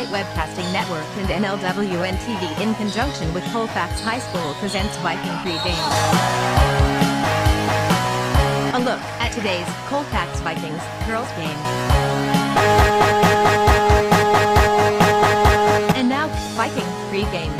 Light Webcasting Network and NLWN-TV in conjunction with Colfax High School presents Viking Pregame. A look at today's Colfax Vikings Girls game. And now, Viking Pregame.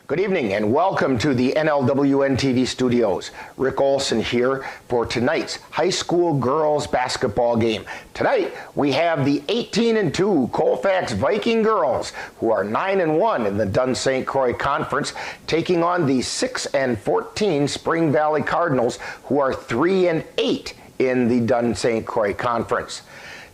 Good evening and welcome to the NLWN-TV studios. Rick Olson here for tonight's high school girls basketball game. Tonight we have the 18-2 Colfax Viking Girls, who are 9-1 in the Dunn-St. Croix Conference, taking on the 6-14 Spring Valley Cardinals, who are 3-8 in the Dunn-St. Croix Conference.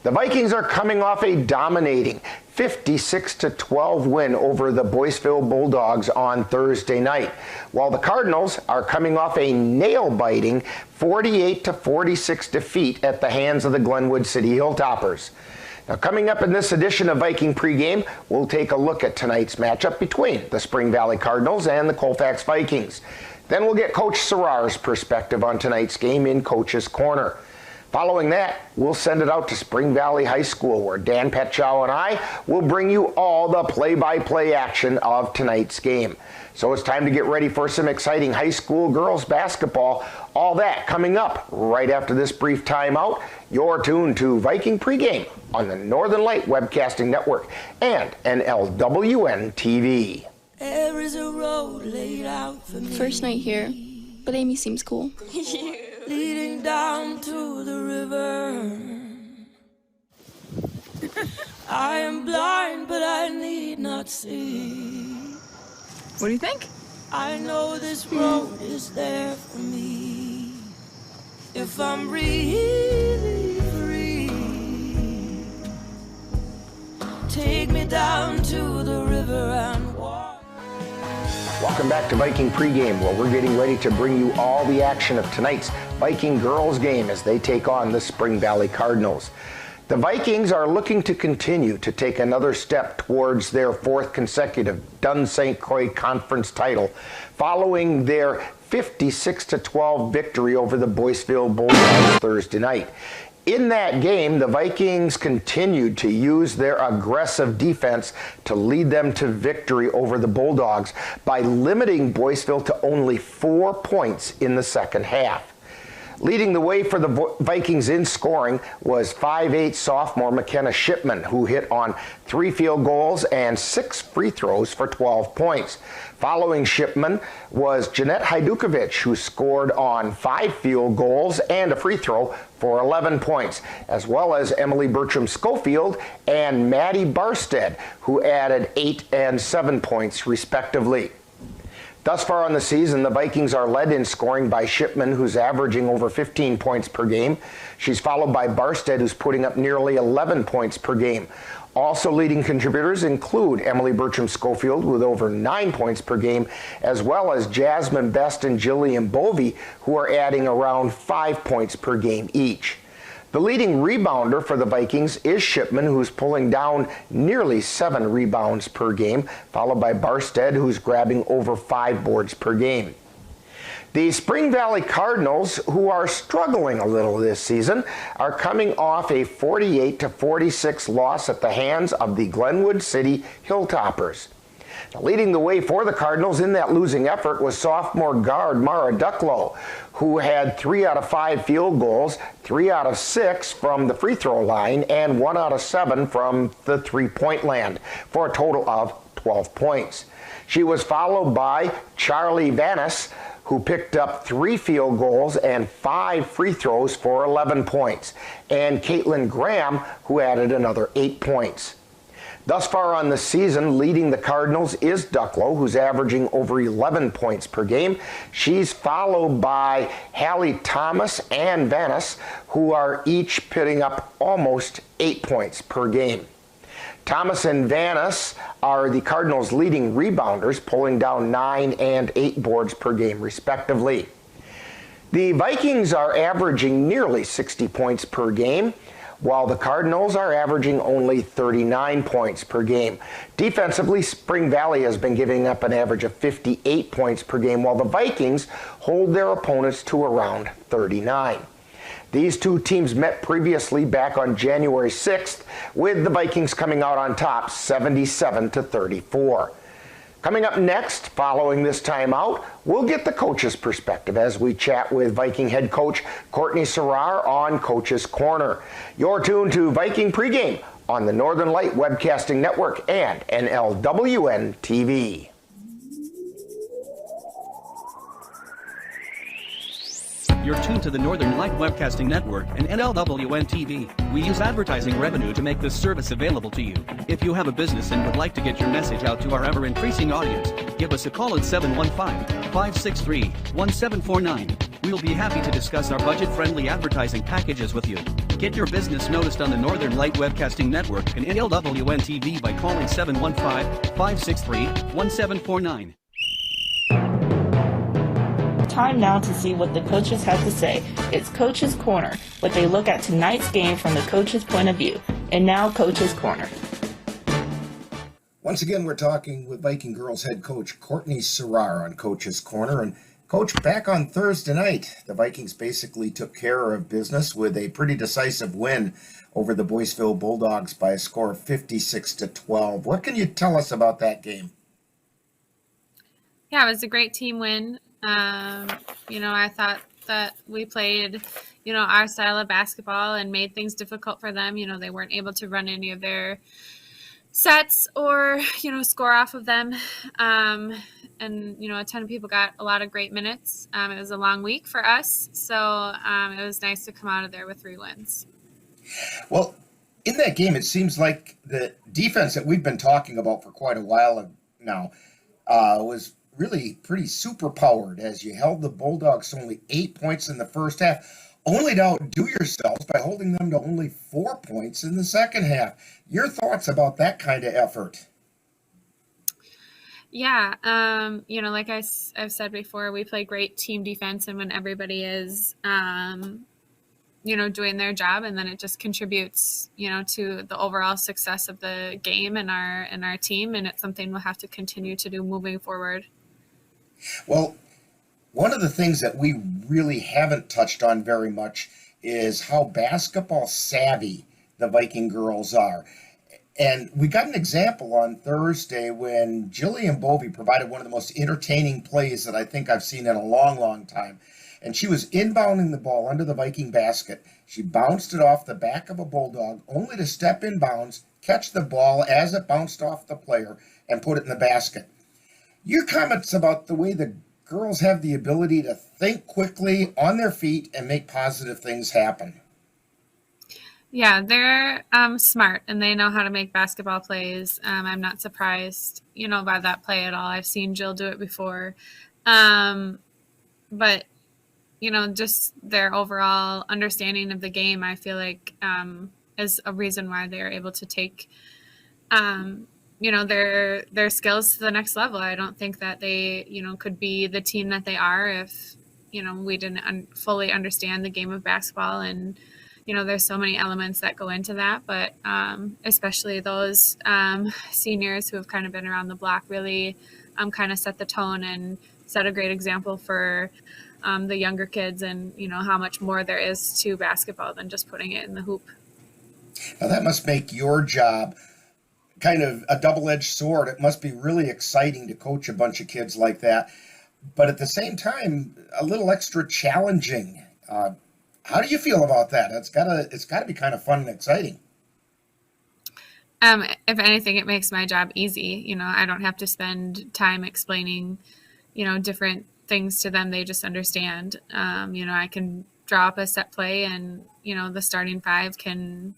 The Vikings are coming off a dominating 56-12 win over the Boyceville Bulldogs on Thursday night, while the Cardinals are coming off a nail-biting 48-46 defeat at the hands of the Glenwood City Hilltoppers. Now, coming up in this edition of Viking Pregame, we'll take a look at tonight's matchup between the Spring Valley Cardinals and the Colfax Vikings. Then we'll get Coach Serrar's perspective on tonight's game in Coach's Corner. Following that, we'll send it out to Spring Valley High School, where Dan Petchow and I will bring you all the play-by-play action of tonight's game. So it's time to get ready for some exciting high school girls basketball. All that coming up right after this brief timeout. You're tuned to Viking Pregame on the Northern Light Webcasting Network and NLWN-TV. There is a road laid out for me. First night here, but Amy seems cool. Leading down to the river. I am blind, but I need not see. What do you think? I know this road is there for me. If I'm really free, take me down to the river and walk. Welcome back to Viking Pregame, where we're getting ready to bring you all the action of tonight's Viking girls game as they take on the Spring Valley Cardinals. The Vikings are looking to continue to take another step towards their fourth consecutive Dunn-St. Croix Conference title, following their 56-12 victory over the Boyceville Bulldogs Thursday night. In that game, the Vikings continued to use their aggressive defense to lead them to victory over the Bulldogs by limiting Boyceville to only 4 points in the second half. Leading the way for the Vikings in scoring was 5'8" sophomore McKenna Shipman, who hit on 3 field goals and 6 free throws for 12 points. Following Shipman was Jeanette Hajdukovic, who scored on 5 field goals and a free throw for 11 points, as well as Emily Bertram-Schofield and Maddie Barstead, who added 8 and 7 points respectively. Thus far on the season, the Vikings are led in scoring by Shipman, who's averaging over 15 points per game. She's followed by Barstead, who's putting up nearly 11 points per game. Also leading contributors include Emily Bertram-Schofield with over 9 points per game, as well as Jasmine Best and Jillian Bovey, who are adding around 5 points per game each. The leading rebounder for the Vikings is Shipman, who's pulling down nearly 7 rebounds per game, followed by Barstead, who's grabbing over 5 boards per game. The Spring Valley Cardinals, who are struggling a little this season, are coming off a 48-46 loss at the hands of the Glenwood City Hilltoppers. Now, leading the way for the Cardinals in that losing effort was sophomore guard Mara Ducklow, who had 3 out of 5 field goals, 3 out of 6 from the free throw line, and 1 out of 7 from the three-point land, for a total of 12 points. She was followed by Charlie Vanis, who picked up 3 field goals and 5 free throws for 11 points, and Caitlin Graham, who added another 8 points. Thus far on the season, leading the Cardinals is Ducklow, who's averaging over 11 points per game. She's followed by Hallie Thomas and Vanis, who are each putting up almost 8 points per game. Thomas and Vanis are the Cardinals' leading rebounders, pulling down 9 and 8 boards per game, respectively. The Vikings are averaging nearly 60 points per game, while the Cardinals are averaging only 39 points per game. Defensively, Spring Valley has been giving up an average of 58 points per game, while the Vikings hold their opponents to around 39. These two teams met previously back on January 6th, with the Vikings coming out on top 77-34. Coming up next, following this timeout, we'll get the coach's perspective as we chat with Viking head coach Courtney Serrar on Coach's Corner. You're tuned to Viking Pregame on the Northern Light Webcasting Network and NLWN-TV. You're tuned to the Northern Light Webcasting Network and NLWN-TV. We use advertising revenue to make this service available to you. If you have a business and would like to get your message out to our ever-increasing audience, give us a call at 715-563-1749. We'll be happy to discuss our budget-friendly advertising packages with you. Get your business noticed on the Northern Light Webcasting Network and NLWN-TV by calling 715-563-1749. Time now to see what the coaches have to say. It's Coach's Corner, what they look at tonight's game from the coach's point of view. And now, Coach's Corner. Once again, we're talking with Viking girls head coach Courtney Serrar on Coach's Corner. And Coach, back on Thursday night, the Vikings basically took care of business with a pretty decisive win over the Boyceville Bulldogs by a score of 56-12. What can you tell us about that game? Yeah, it was a great team win. I thought that we played, our style of basketball and made things difficult for them. They weren't able to run any of their sets or, score off of them. A ton of people got a lot of great minutes. It was a long week for us. So it was nice to come out of there with 3 wins. Well, in that game, it seems like the defense that we've been talking about for quite a while now was really pretty super powered as you held the Bulldogs to only 8 points in the first half, only to outdo yourselves by holding them to only 4 points in the second half. Your thoughts about that kind of effort? Yeah, like I've said before, we play great team defense, and when everybody is, doing their job, and then it just contributes, to the overall success of the game and our team, and it's something we'll have to continue to do moving forward. Well, one of the things that we really haven't touched on very much is how basketball savvy the Viking girls are. And we got an example on Thursday when Jillian Bovey provided one of the most entertaining plays that I think I've seen in a long, long time. And she was inbounding the ball under the Viking basket. She bounced it off the back of a Bulldog, only to step in bounds, catch the ball as it bounced off the player, and put it in the basket. Your comments about the way the girls have the ability to think quickly on their feet and make positive things happen. Yeah, they're smart, and they know how to make basketball plays. I'm not surprised, by that play at all. I've seen Jill do it before. But, just their overall understanding of the game, I feel like is a reason why they're able to take their skills to the next level. I don't think that they, could be the team that they are if, we didn't fully understand the game of basketball. And, there's so many elements that go into that, but especially those seniors who have kind of been around the block really kind of set the tone and set a great example for the younger kids and, how much more there is to basketball than just putting it in the hoop. Now that must make your job kind of a double-edged sword. It must be really exciting to coach a bunch of kids like that, but at the same time, a little extra challenging. How do you feel about that? It's gotta be kind of fun and exciting. If anything, it makes my job easy. I don't have to spend time explaining, different things to them. They just understand. I can draw up a set play and, the starting 5 can,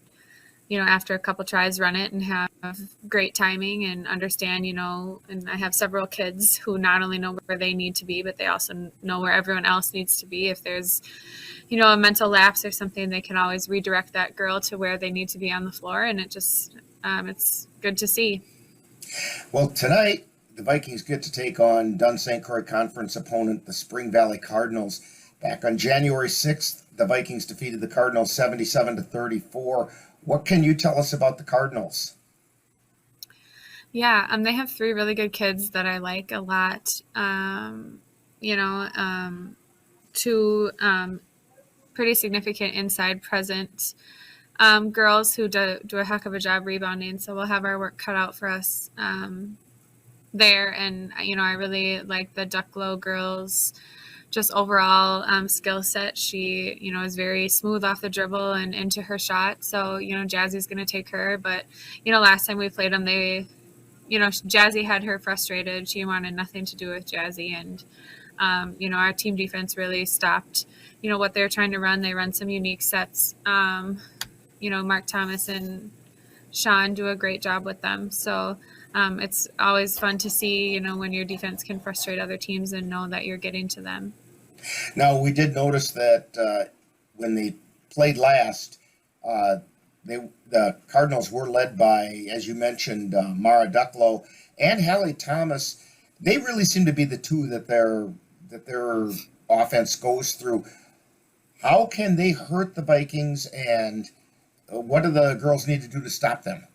after a couple tries, run it and have great timing and understand, and I have several kids who not only know where they need to be, but they also know where everyone else needs to be. If there's, a mental lapse or something, they can always redirect that girl to where they need to be on the floor. And it just, it's good to see. Well, tonight, the Vikings get to take on Dunn St. Croix Conference opponent, the Spring Valley Cardinals. Back on January 6th, the Vikings defeated the Cardinals 77-34. What can you tell us about the Cardinals? Yeah, they have 3 really good kids that I like a lot. 2 pretty significant inside present girls who do a heck of a job rebounding. So we'll have our work cut out for us there. And, I really like the Ducklow girls' just overall skill set. She, is very smooth off the dribble and into her shot. So, Jazzy's going to take her. But, last time we played them, Jazzy had her frustrated. She wanted nothing to do with Jazzy. And, our team defense really stopped, what they're trying to run. They run some unique sets. Mark Thomas and Sean do a great job with them. So it's always fun to see, when your defense can frustrate other teams and know that you're getting to them. Now, we did notice that when they played last, the Cardinals were led by, as you mentioned, Mara Ducklow and Hallie Thomas. They really seem to be the two that their offense goes through. How can they hurt the Vikings, and what do the girls need to do to stop them?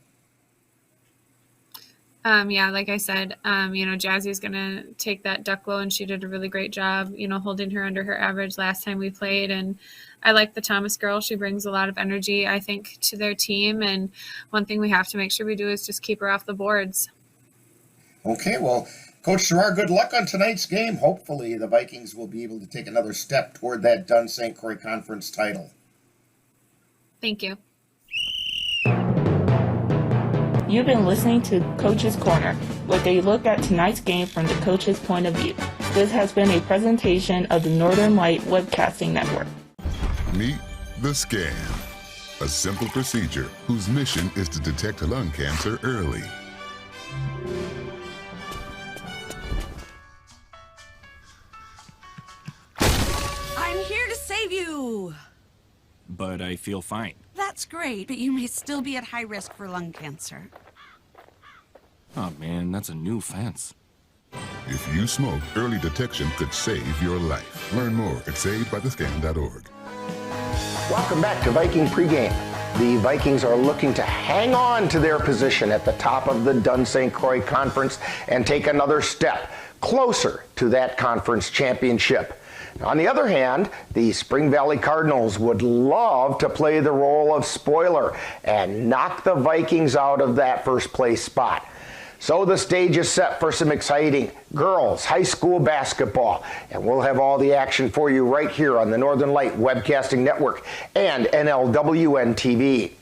Like I said, Jazzy's going to take that Ducklow, and she did a really great job, holding her under her average last time we played. And I like the Thomas girl. She brings a lot of energy, I think, to their team. And one thing we have to make sure we do is just keep her off the boards. Okay, well, Coach Serrar, good luck on tonight's game. Hopefully the Vikings will be able to take another step toward that Dunn St. Croix Conference title. Thank you. You've been listening to Coach's Corner, where they look at tonight's game from the coach's point of view. This has been a presentation of the Northern Light Webcasting Network. Meet the Scan, a simple procedure whose mission is to detect lung cancer early. I'm here to save you. But I feel fine. That's great, but you may still be at high risk for lung cancer. Oh man, that's a new fence. If you smoke, early detection could save your life. Learn more at savedbythescan.org. Welcome back to Viking Pregame. The Vikings are looking to hang on to their position at the top of the Dunn St. Croix Conference and take another step closer to that conference championship. On the other hand, the Spring Valley Cardinals would love to play the role of spoiler and knock the Vikings out of that first place spot. So the stage is set for some exciting girls high school basketball, and we'll have all the action for you right here on the Northern Light Webcasting Network and NLWN-TV.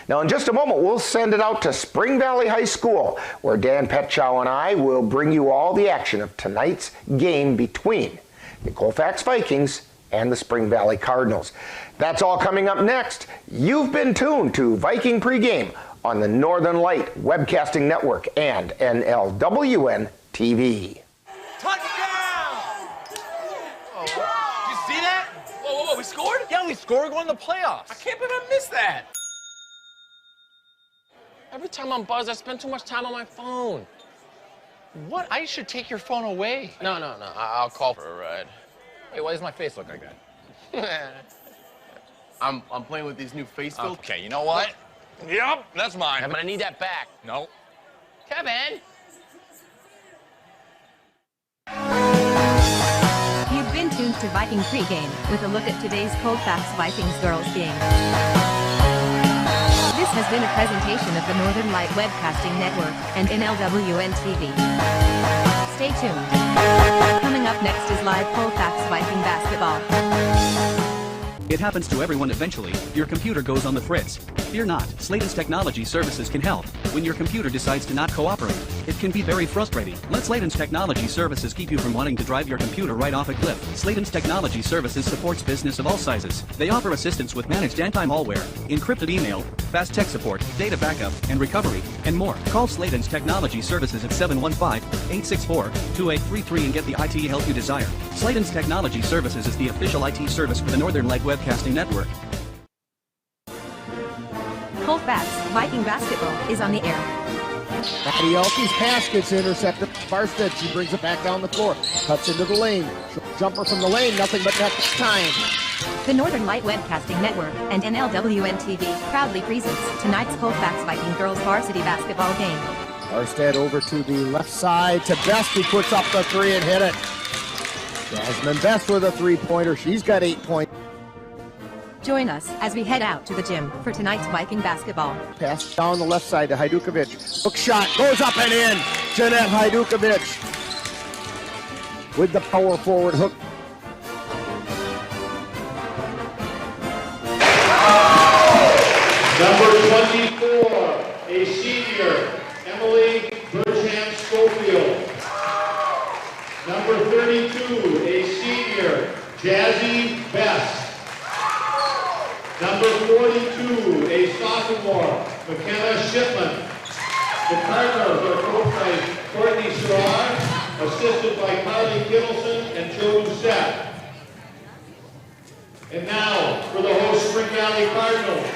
Now, in just a moment, we'll send it out to Spring Valley High School, where Dan Petchow and I will bring you all the action of tonight's game between the Colfax Vikings and the Spring Valley Cardinals. That's all coming up next. You've been tuned to Viking Pregame on the Northern Light Webcasting Network and NLWN-TV. Touchdown! Oh, did you see that? Whoa, we scored? Yeah, we scored going to the playoffs. I can't believe I missed that. Every time I'm buzzed, I spend too much time on my phone. What? I should take your phone away. No. I'll call for a ride. Wait, why does my face look like that? I'm playing with these new face filters. Okay, you know what? Yep, that's mine. I'm gonna need that back. No. Kevin! You've been tuned to Viking Pregame with a look at today's Colfax Vikings girls game. This has been a presentation of the Northern Light Webcasting Network and NLWN-TV. Stay tuned. Coming up next is live Colfax Viking basketball. It happens to everyone eventually. Your computer goes on the fritz. Fear not, Sladen's Technology Services can help. When your computer decides to not cooperate, it can be very frustrating. Let Sladen's Technology Services keep you from wanting to drive your computer right off a cliff. Sladen's Technology Services supports business of all sizes. They offer assistance with managed anti-malware, encrypted email, fast tech support, data backup, and recovery, and more. Call Sladen's Technology Services at 715-864-2833 and get the IT help you desire. Sladen's Technology Services is the official IT service for the Northern Light Webcasting Network. Colfax Viking basketball is on the air. Adielski's pass gets intercepted. Barstead, she brings it back down the floor. Cuts into the lane. Jumper from the lane, nothing but net time. The Northern Light Webcasting Network and NLWN-TV proudly presents tonight's Colfax Viking girls varsity basketball game. Barstead over to the left side to Best, who puts up the three and hit it. Jasmine Best with a three-pointer. She's got 8 points. Join us as we head out to the gym for tonight's Viking basketball. Pass down the left side to Hajdukovic. Hook shot goes up and in. Jeanette Hajdukovic with the power forward hook. Number 24, a senior, Emily Bertram Schofield. Number 32, a senior, Jazzy Best. Number 42, a sophomore, McKenna Shipman. The Cardinals are coached by Courtney Serrar, assisted by Carly Kittleson and Joe Doucette. And now for the host Spring Valley Cardinals.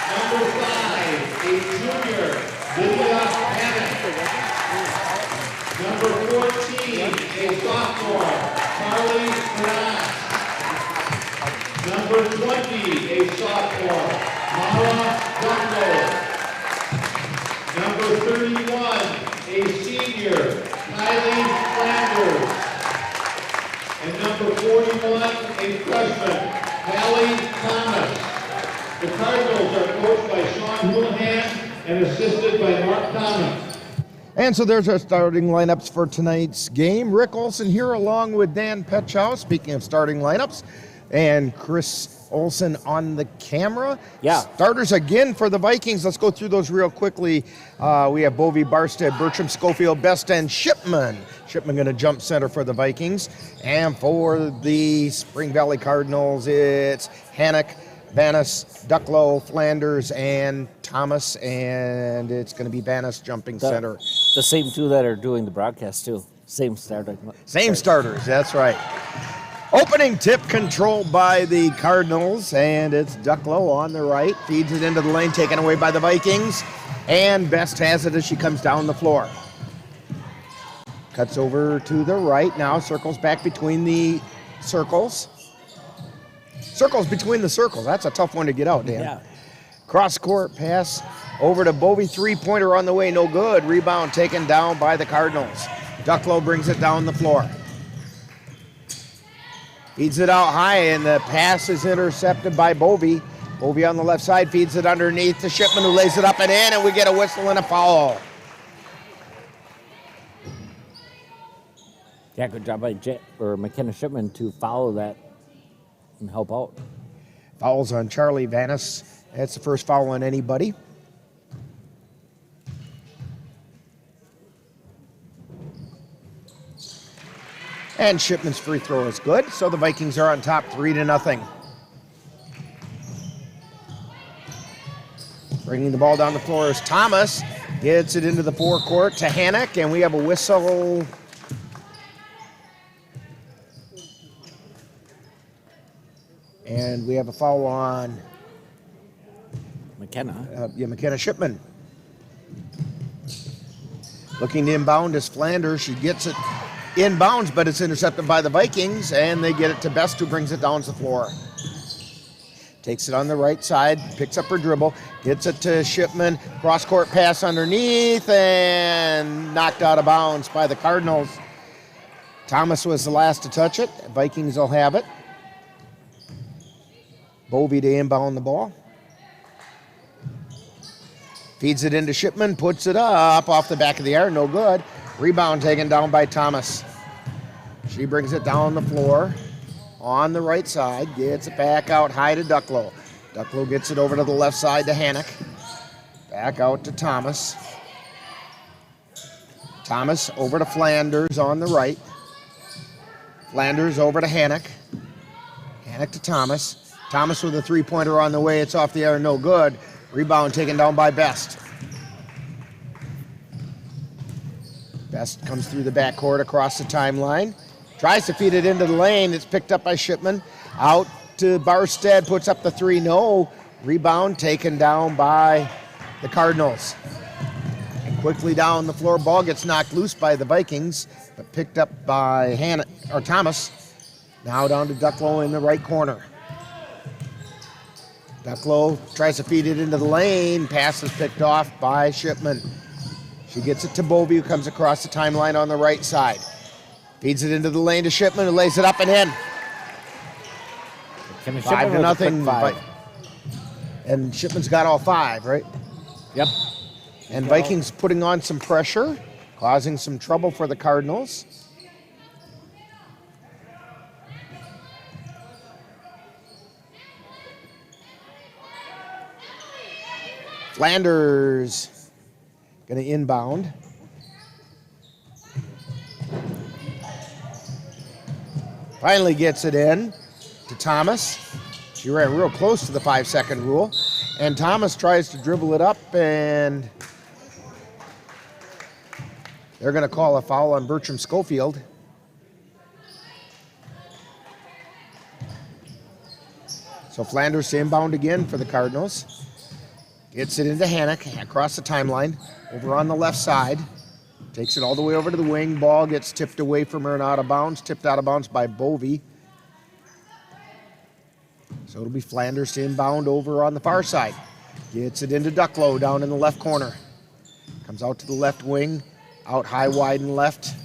Number 5, a junior, Lydia Hannon. Number 14, a sophomore, Carly Moran. Number 20, a sophomore, Mara Ducklow. Number 31, a senior, Kylie Flanders. And number 41, a freshman, Hallie Thomas. The Cardinals are coached by Sean Houlihan and assisted by Mark Thomas. And so there's our starting lineups for tonight's game. Rick Olson here along with Dan Petchow, speaking of starting lineups, and Chris Olson on the camera. Yeah. Starters again for the Vikings. Let's go through those real quickly. We have Bovie Barstead, Bertram Schofield, Best, and Shipman. Shipman going to jump center for the Vikings. And for the Spring Valley Cardinals, it's Hannock, Vanis, Ducklow, Flanders, and Thomas, and it's going to be Vanis jumping center. The same two that are doing the broadcast, too. Same starters. Same starters, that's right. Opening tip controlled by the Cardinals, and it's Ducklow on the right. Feeds it into the lane, taken away by the Vikings. And Best has it as she comes down the floor. Cuts over to the right now, circles back between the circles. Circles between the circles. That's a tough one to get out, Dan. Yeah. Cross-court pass over to Bovie. Three-pointer on the way, no good. Rebound taken down by the Cardinals. Ducklow brings it down the floor. Feeds it out high, and the pass is intercepted by Bovie. Bovie on the left side feeds it underneath to Shipman, who lays it up and in, and we get a whistle and a foul. Yeah, good job by McKenna Shipman to follow that and help out. Fouls on Charlie Vanis. That's the first foul on anybody. And Shipman's free throw is good, so the Vikings are on top 3-0. Bringing the ball down the floor is Thomas. Gets it into the forecourt to Hannock, and we have a whistle. And we have a foul on McKenna. McKenna Shipman. Looking to inbound is Flanders. She gets it inbounds, but it's intercepted by the Vikings, and they get it to Best, who brings it down to the floor. Takes it on the right side, picks up her dribble, gets it to Shipman. Cross-court pass underneath, and knocked out of bounds by the Cardinals. Thomas was the last to touch it. Vikings will have it. Bovie to inbound the ball. Feeds it into Shipman, puts it up off the back of the iron, no good. Rebound taken down by Thomas. She brings it down the floor on the right side, gets it back out high to Ducklow. Ducklow gets it over to the left side to Hannock. Back out to Thomas. Thomas over to Flanders on the right. Flanders over to Hannock. Hannock to Thomas. Thomas with a three-pointer on the way. It's off the air, no good. Rebound taken down by Best. Best comes through the backcourt across the timeline. Tries to feed it into the lane. It's picked up by Shipman. Out to Barstead. Puts up the three. No. Rebound taken down by the Cardinals. And quickly down the floor. Ball gets knocked loose by the Vikings, but picked up by Thomas. Now down to Ducklow in the right corner. Ducklow tries to feed it into the lane. Pass is picked off by Shipman. She gets it to Bovie, who comes across the timeline on the right side. Feeds it into the lane to Shipman, who lays it up and in. The 5-0. And Shipman's got all 5, right? Yep. And Vikings putting on some pressure, causing some trouble for the Cardinals. Flanders going to inbound. Finally gets it in to Thomas. She ran real close to the 5-second rule. And Thomas tries to dribble it up, and they're going to call a foul on Bertram Schofield. So Flanders to inbound again for the Cardinals. Gets it into Hannock across the timeline, over on the left side. Takes it all the way over to the wing. Ball gets tipped away from her and out of bounds. Tipped out of bounds by Bovey. So it'll be Flanders to inbound over on the far side. Gets it into Ducklow down in the left corner. Comes out to the left wing. Out high, wide, and left.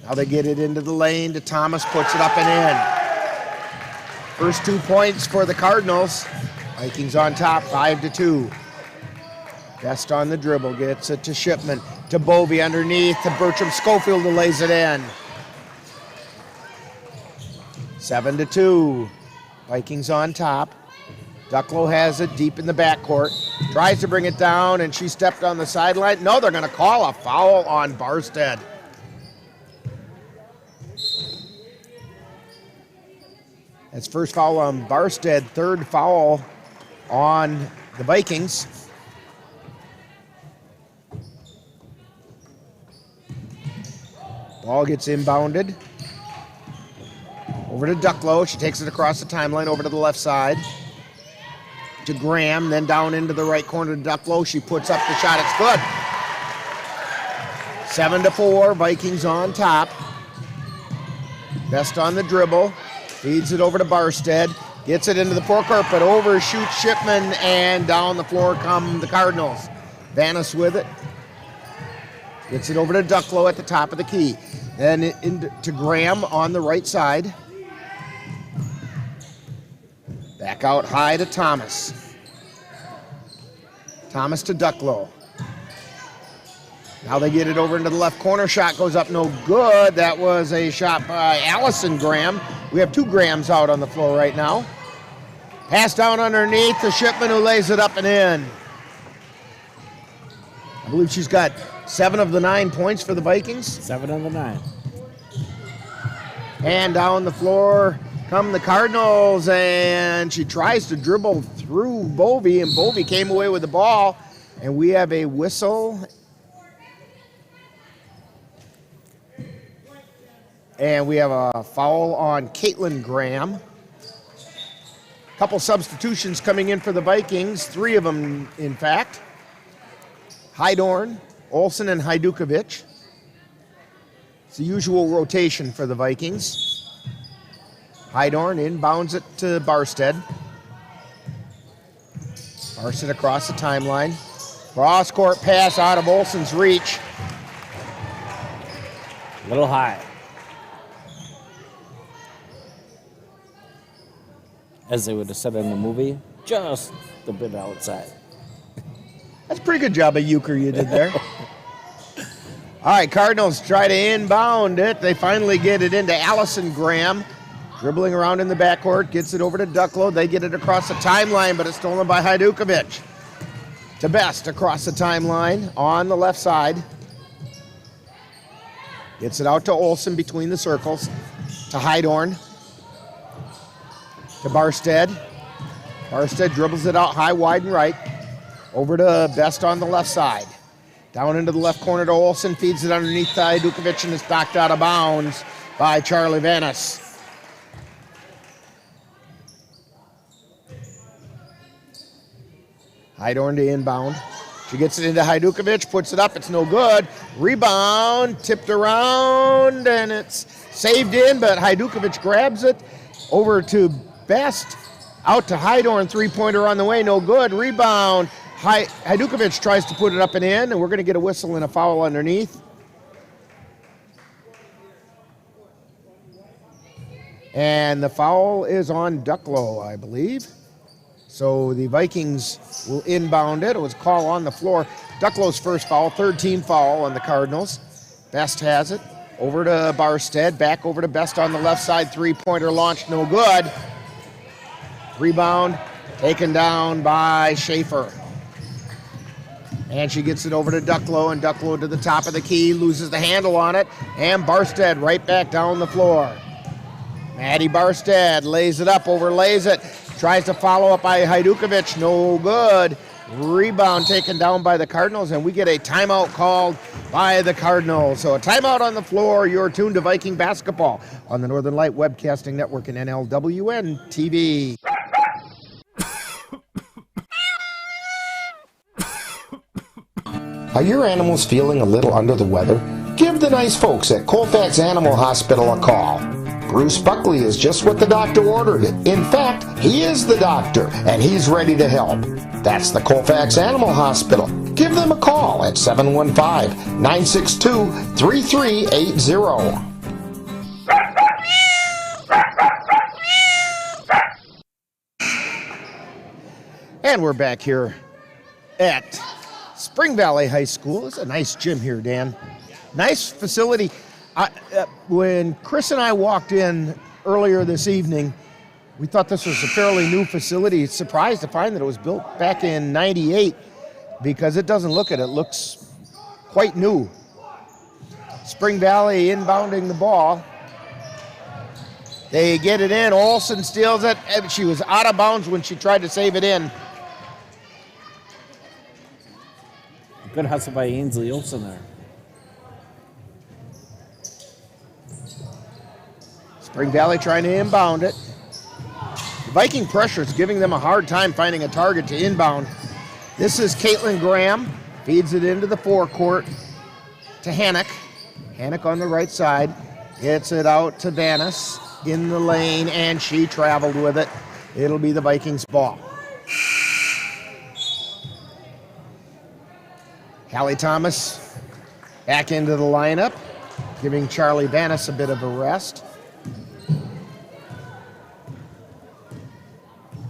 Now they get it into the lane to Thomas. Puts it up and in. First 2 points for the Cardinals. Vikings on top, 5-2. Best on the dribble. Gets it to Shipman. To Bovey underneath. To Bertram Schofield, who lays it in. 7-2. Vikings on top. Ducklow has it deep in the backcourt. Tries to bring it down, and she stepped on the sideline. No, they're going to call a foul on Barstead. That's first foul on Barstead, third foul on the Vikings. Ball gets inbounded. Over to Ducklow. She takes it across the timeline over to the left side. To Graham, then down into the right corner to Ducklow. She puts up the shot. It's good. 7-4. Vikings on top. Best on the dribble. Feeds it over to Barstead. Gets it into the forecourt, but overshoots Shipman, and down the floor come the Cardinals. Vanis with it. Gets it over to Ducklow at the top of the key. Then into Graham on the right side. Back out high to Thomas. Thomas to Ducklow. Now they get it over into the left corner. Shot goes up, no good. That was a shot by Allison Graham. We have 2 Grahams out on the floor right now. Pass down underneath to Shipman, who lays it up and in. I believe she's got 7 of the 9 points for the Vikings. 7 of the 9. And down the floor come the Cardinals, and she tries to dribble through Bovey, and Bovey came away with the ball, and we have a whistle. And we have a foul on Caitlin Graham. A couple substitutions coming in for the Vikings, 3 of them, in fact. Hydorn, Olsen, and Hajdukovic. It's the usual rotation for the Vikings. Hydorn inbounds it to Barstead. Barstead across the timeline. Cross-court pass out of Olsen's reach. A little high. As they would have said in the movie, just a bit outside. That's a pretty good job of euchre you did there. All right, Cardinals try to inbound it. They finally get it into Allison Graham. Dribbling around in the backcourt, gets it over to Ducklow. They get it across the timeline, but it's stolen by Hajdukovic. To Best across the timeline on the left side. Gets it out to Olsen between the circles. To Hydorn. To Barstead. Barstead dribbles it out high, wide, and right. Over to Best on the left side. Down into the left corner to Olsen. Feeds it underneath to Hajdukovic, and it's knocked out of bounds by Charlie Vanis. Hydorn to inbound. She gets it into Hajdukovic, puts it up, it's no good. Rebound, tipped around, and it's saved in, but Hajdukovic grabs it. Over to Best, out to Hydorn, three-pointer on the way, no good. Rebound, Hajdukovic tries to put it up and in, and we're going to get a whistle and a foul underneath. And the foul is on Ducklow, I believe. So the Vikings will inbound it. It was a call on the floor. Ducklow's first foul, third team foul on the Cardinals. Best has it. Over to Barstead, back over to Best on the left side. Three-pointer launched, no good. Rebound taken down by Schaefer. And she gets it over to Ducklow, and Ducklow to the top of the key, loses the handle on it, and Barstead right back down the floor. Maddie Barstead lays it up, overlays it, tries to follow up by Hajdukovic, no good. Rebound taken down by the Cardinals, and we get a timeout called by the Cardinals. So a timeout on the floor. You're tuned to Viking basketball on the Northern Light Webcasting Network and NLWN-TV. Are your animals feeling a little under the weather? Give the nice folks at Colfax Animal Hospital a call. Bruce Buckley is just what the doctor ordered. In fact, he is the doctor, and he's ready to help. That's the Colfax Animal Hospital. Give them a call at 715-962-3380. And we're back here at Spring Valley High School. It's a nice gym here, Dan. Nice facility. When Chris and I walked in earlier this evening, we thought this was a fairly new facility. Surprised to find that it was built back in '98 because it doesn't look it. It looks quite new. Spring Valley inbounding the ball. They get it in. Olsen steals it. She was out of bounds when she tried to save it in. Good hustle by Ainsley Olsen there. Spring Valley trying to inbound it. The Viking pressure is giving them a hard time finding a target to inbound. This is Caitlin Graham. Feeds it into the forecourt to Hannock. Hannock on the right side. Gets it out to Vanis in the lane, and she traveled with it. It'll be the Vikings' ball. Hallie Thomas back into the lineup, giving Charlie Vanis a bit of a rest.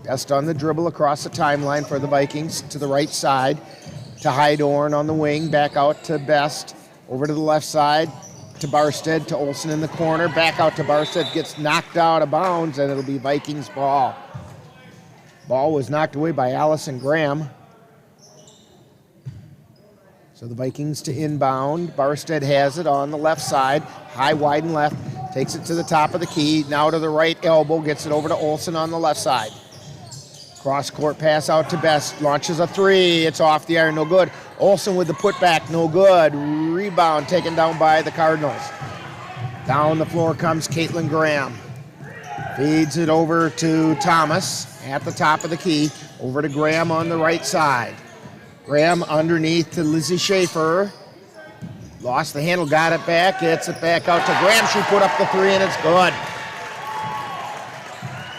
Best on the dribble across the timeline for the Vikings to the right side to Hydorn on the wing, back out to Best, over to the left side to Barstead, to Olsen in the corner, back out to Barstead, gets knocked out of bounds, and it'll be Vikings ball. Ball was knocked away by Allison Graham. So the Vikings to inbound. Barstead has it on the left side, high, wide, and left, takes it to the top of the key, now to the right elbow, gets it over to Olsen on the left side. Cross-court pass out to Best, launches a three, it's off the iron, no good. Olsen with the putback, no good. Rebound taken down by the Cardinals. Down the floor comes Caitlin Graham. Feeds it over to Thomas at the top of the key, over to Graham on the right side. Graham underneath to Lizzie Schaefer. Lost the handle, got it back, gets it back out to Graham. She put up the three, and it's good.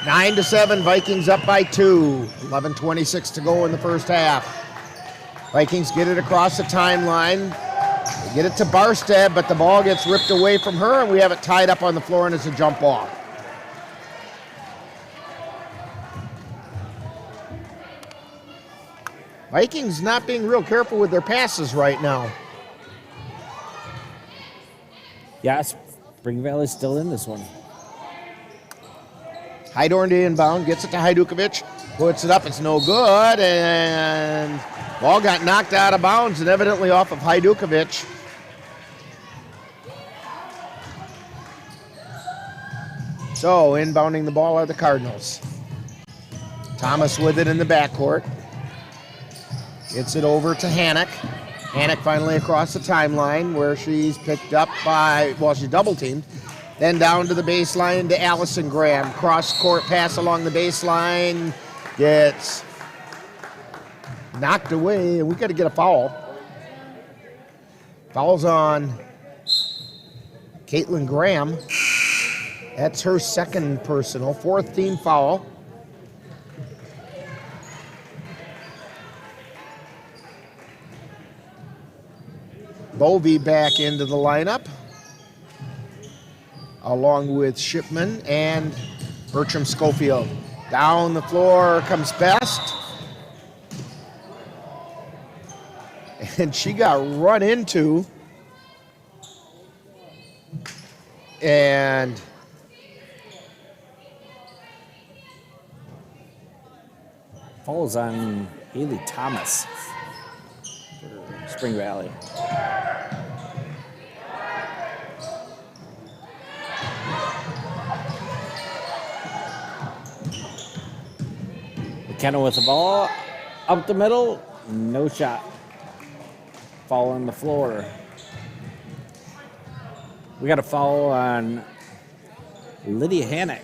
9-7, Vikings up by 2. 11:26 to go in the first half. Vikings get it across the timeline. They get it to Barstead, but the ball gets ripped away from her, and we have it tied up on the floor, and it's a jump ball. Vikings not being real careful with their passes right now. Yes, Spring Valley's still in this one. Hydorn to inbound, gets it to Hajdukovic, puts it up, it's no good, and ball got knocked out of bounds and evidently off of Hajdukovic. So inbounding the ball are the Cardinals. Thomas with it in the backcourt. Gets it over to Hannock. Hannock finally across the timeline where she's picked up by, well, she's double-teamed. Then down to the baseline to Allison Graham. Cross-court pass along the baseline. Gets knocked away, and we got to get a foul. Foul's on Caitlin Graham. That's her second personal, fourth team foul. Bovey back into the lineup. along with Shipman and Bertram Schofield. Down the floor comes Best. And she got run into. And falls on Haley Thomas for Spring Valley. McKenna with the ball, up the middle, no shot. Foul on the floor. We got a foul on Lydia Hannock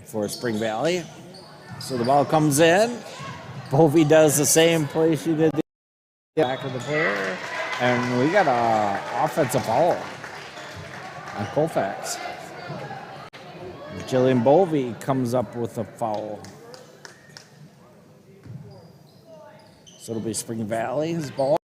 for Spring Valley. So the ball comes in. Bovey does the same play she did the back of the player. And we got an offensive foul on Colfax. Jillian Bovey comes up with a foul. So it'll be Spring Valley's ball.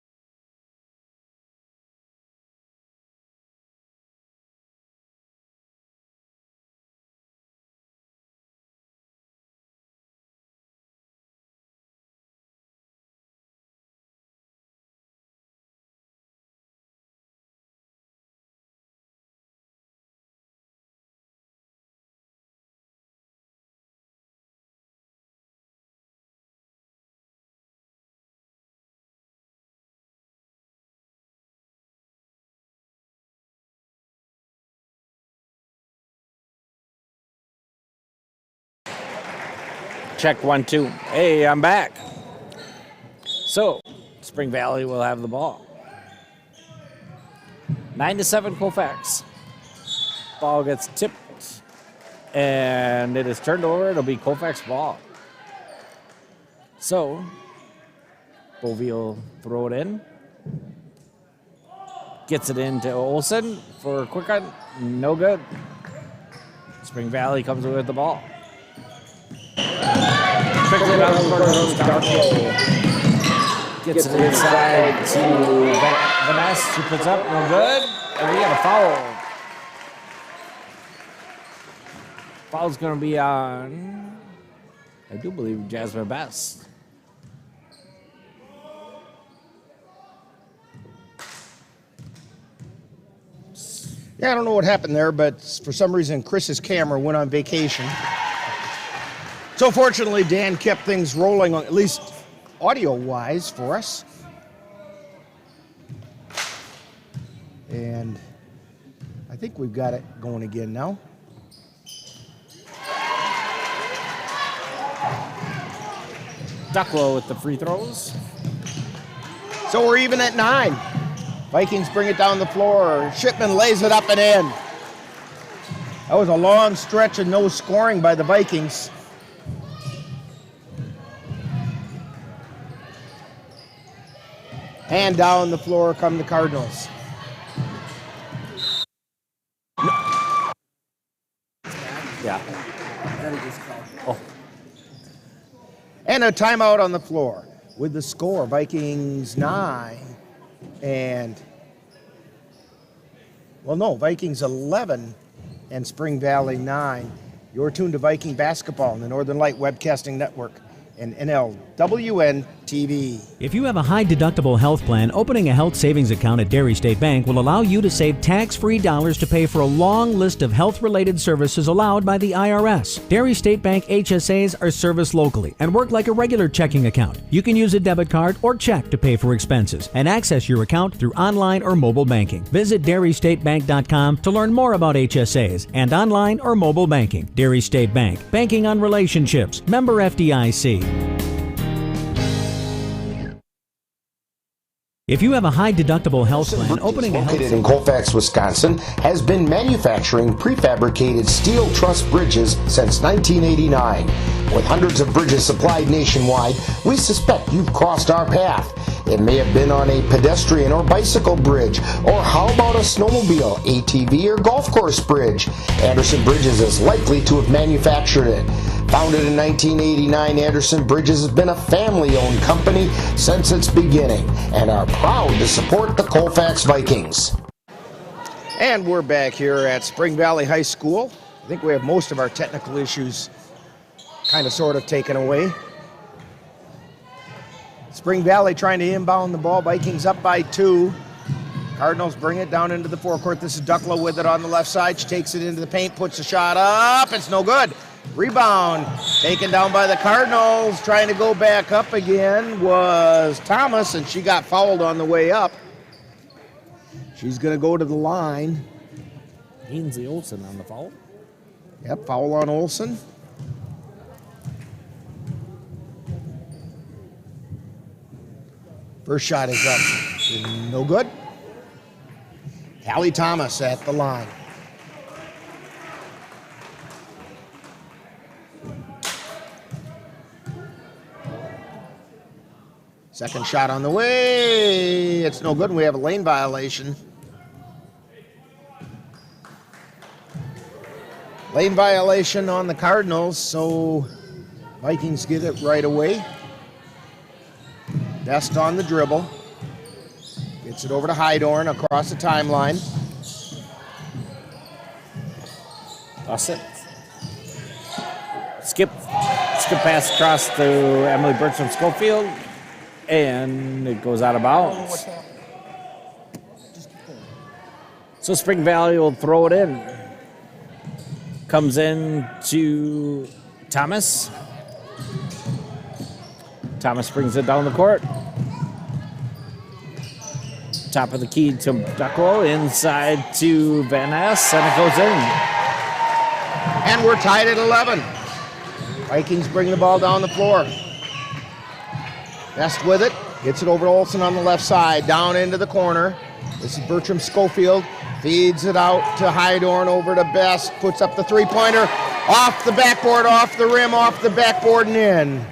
Check 1, 2. Hey, I'm back. So, Spring Valley will have the ball. 9-7 Colfax. Ball gets tipped, and it is turned over. It'll be Colfax ball. So, Bovey will throw it in. Gets it into Olsen for a quick one. No good. Spring Valley comes away with the ball. Gets it inside to Vanessa. She puts up, no good. And we got a foul. Foul's going to be on, I do believe, Jasmine Best. Yeah, I don't know what happened there, but for some reason, Chris's camera went on vacation. So fortunately, Dan kept things rolling, at least audio-wise, for us. And I think we've got it going again now. Ducklow with the free throws. So we're even at 9. Vikings bring it down the floor. Shipman lays it up and in. That was a long stretch of no scoring by the Vikings. And down the floor come the Cardinals. Yeah. Oh. And a timeout on the floor with the score, Vikings 9 and, well, no, Vikings 11 and Spring Valley 9. You're tuned to Viking basketball on the Northern Light Webcasting Network and NLWN-TV. If you have a high-deductible health plan, opening a health savings account at Dairy State Bank will allow you to save tax-free dollars to pay for a long list of health-related services allowed by the IRS. Dairy State Bank HSAs are serviced locally and work like a regular checking account. You can use a debit card or check to pay for expenses and access your account through online or mobile banking. Visit DairyStateBank.com to learn more about HSAs and online or mobile banking. Dairy State Bank, banking on relationships. Member FDIC. If you have a high-deductible health plan, opening a health located in Colfax, Wisconsin, has been manufacturing prefabricated steel truss bridges since 1989. With hundreds of bridges supplied nationwide, we suspect you've crossed our path. It may have been on a pedestrian or bicycle bridge, or how about a snowmobile, ATV, or golf course bridge? Anderson Bridges is likely to have manufactured it. Founded in 1989, Anderson Bridges has been a family-owned company since its beginning and are proud to support the Colfax Vikings. And we're back here at Spring Valley High School. I think we have most of our technical issues kind of sort of taken away. Spring Valley trying to inbound the ball. Vikings up by 2. Cardinals bring it down into the forecourt. This is Ducklow with it on the left side. She takes it into the paint, puts a shot up. It's no good. Rebound taken down by the Cardinals. Trying to go back up again was Thomas, and she got fouled on the way up. She's going to go to the line. Lindsay Olsen on the foul. Yep, foul on Olsen. First shot is up. No good. Hallie Thomas at the line. Second shot on the way. It's no good. We have a lane violation. Lane violation on the Cardinals, so Vikings get it right away. Best on the dribble. Gets it over to Hydorn across the timeline. That's it. Skip pass across to Emily Bertram Schofield, and it goes out of bounds. So Spring Valley will throw it in. Comes in to Thomas. Thomas brings it down the court. Top of the key to Ducklow, inside to Van Ness, and it goes in. And we're tied at 11. Vikings bring the ball down the floor. Best with it, gets it over to Olsen on the left side, down into the corner. This is Bertram Schofield, feeds it out to Hydorn, over to Best, puts up the three-pointer, off the backboard, off the rim, off the backboard, and in.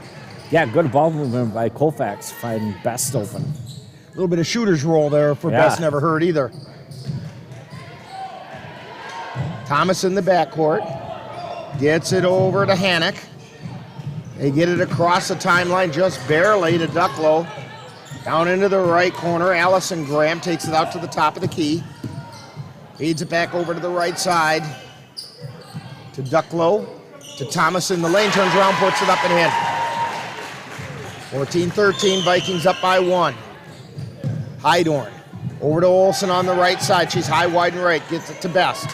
Yeah, good ball movement by Colfax, finding Best open. A little bit of shooter's roll there for Best, never hurt either. Thomas in the backcourt, gets it over to Hannock. They get it across the timeline just barely to Ducklow. Down into the right corner, Allison Graham takes it out to the top of the key. Feeds it back over to the right side to Ducklow, to Thomas in the lane, turns around, puts it up and in. 14-13, Vikings up by 1. Hydorn over to Olsen on the right side. She's high, wide, and right. Gets it to Best.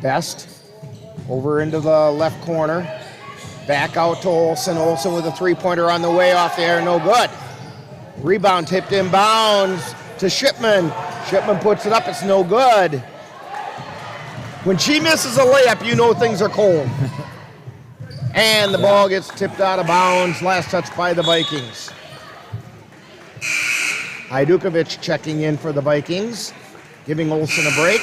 Best over into the left corner. Back out to Olsen. Olsen with a three-pointer on the way off the air. No good. Rebound tipped inbounds to Shipman. Shipman puts it up. It's no good. When she misses a layup, you know things are cold. And the ball gets tipped out of bounds. Last touch by the Vikings. Hajdukovic checking in for the Vikings, giving Olsen a break.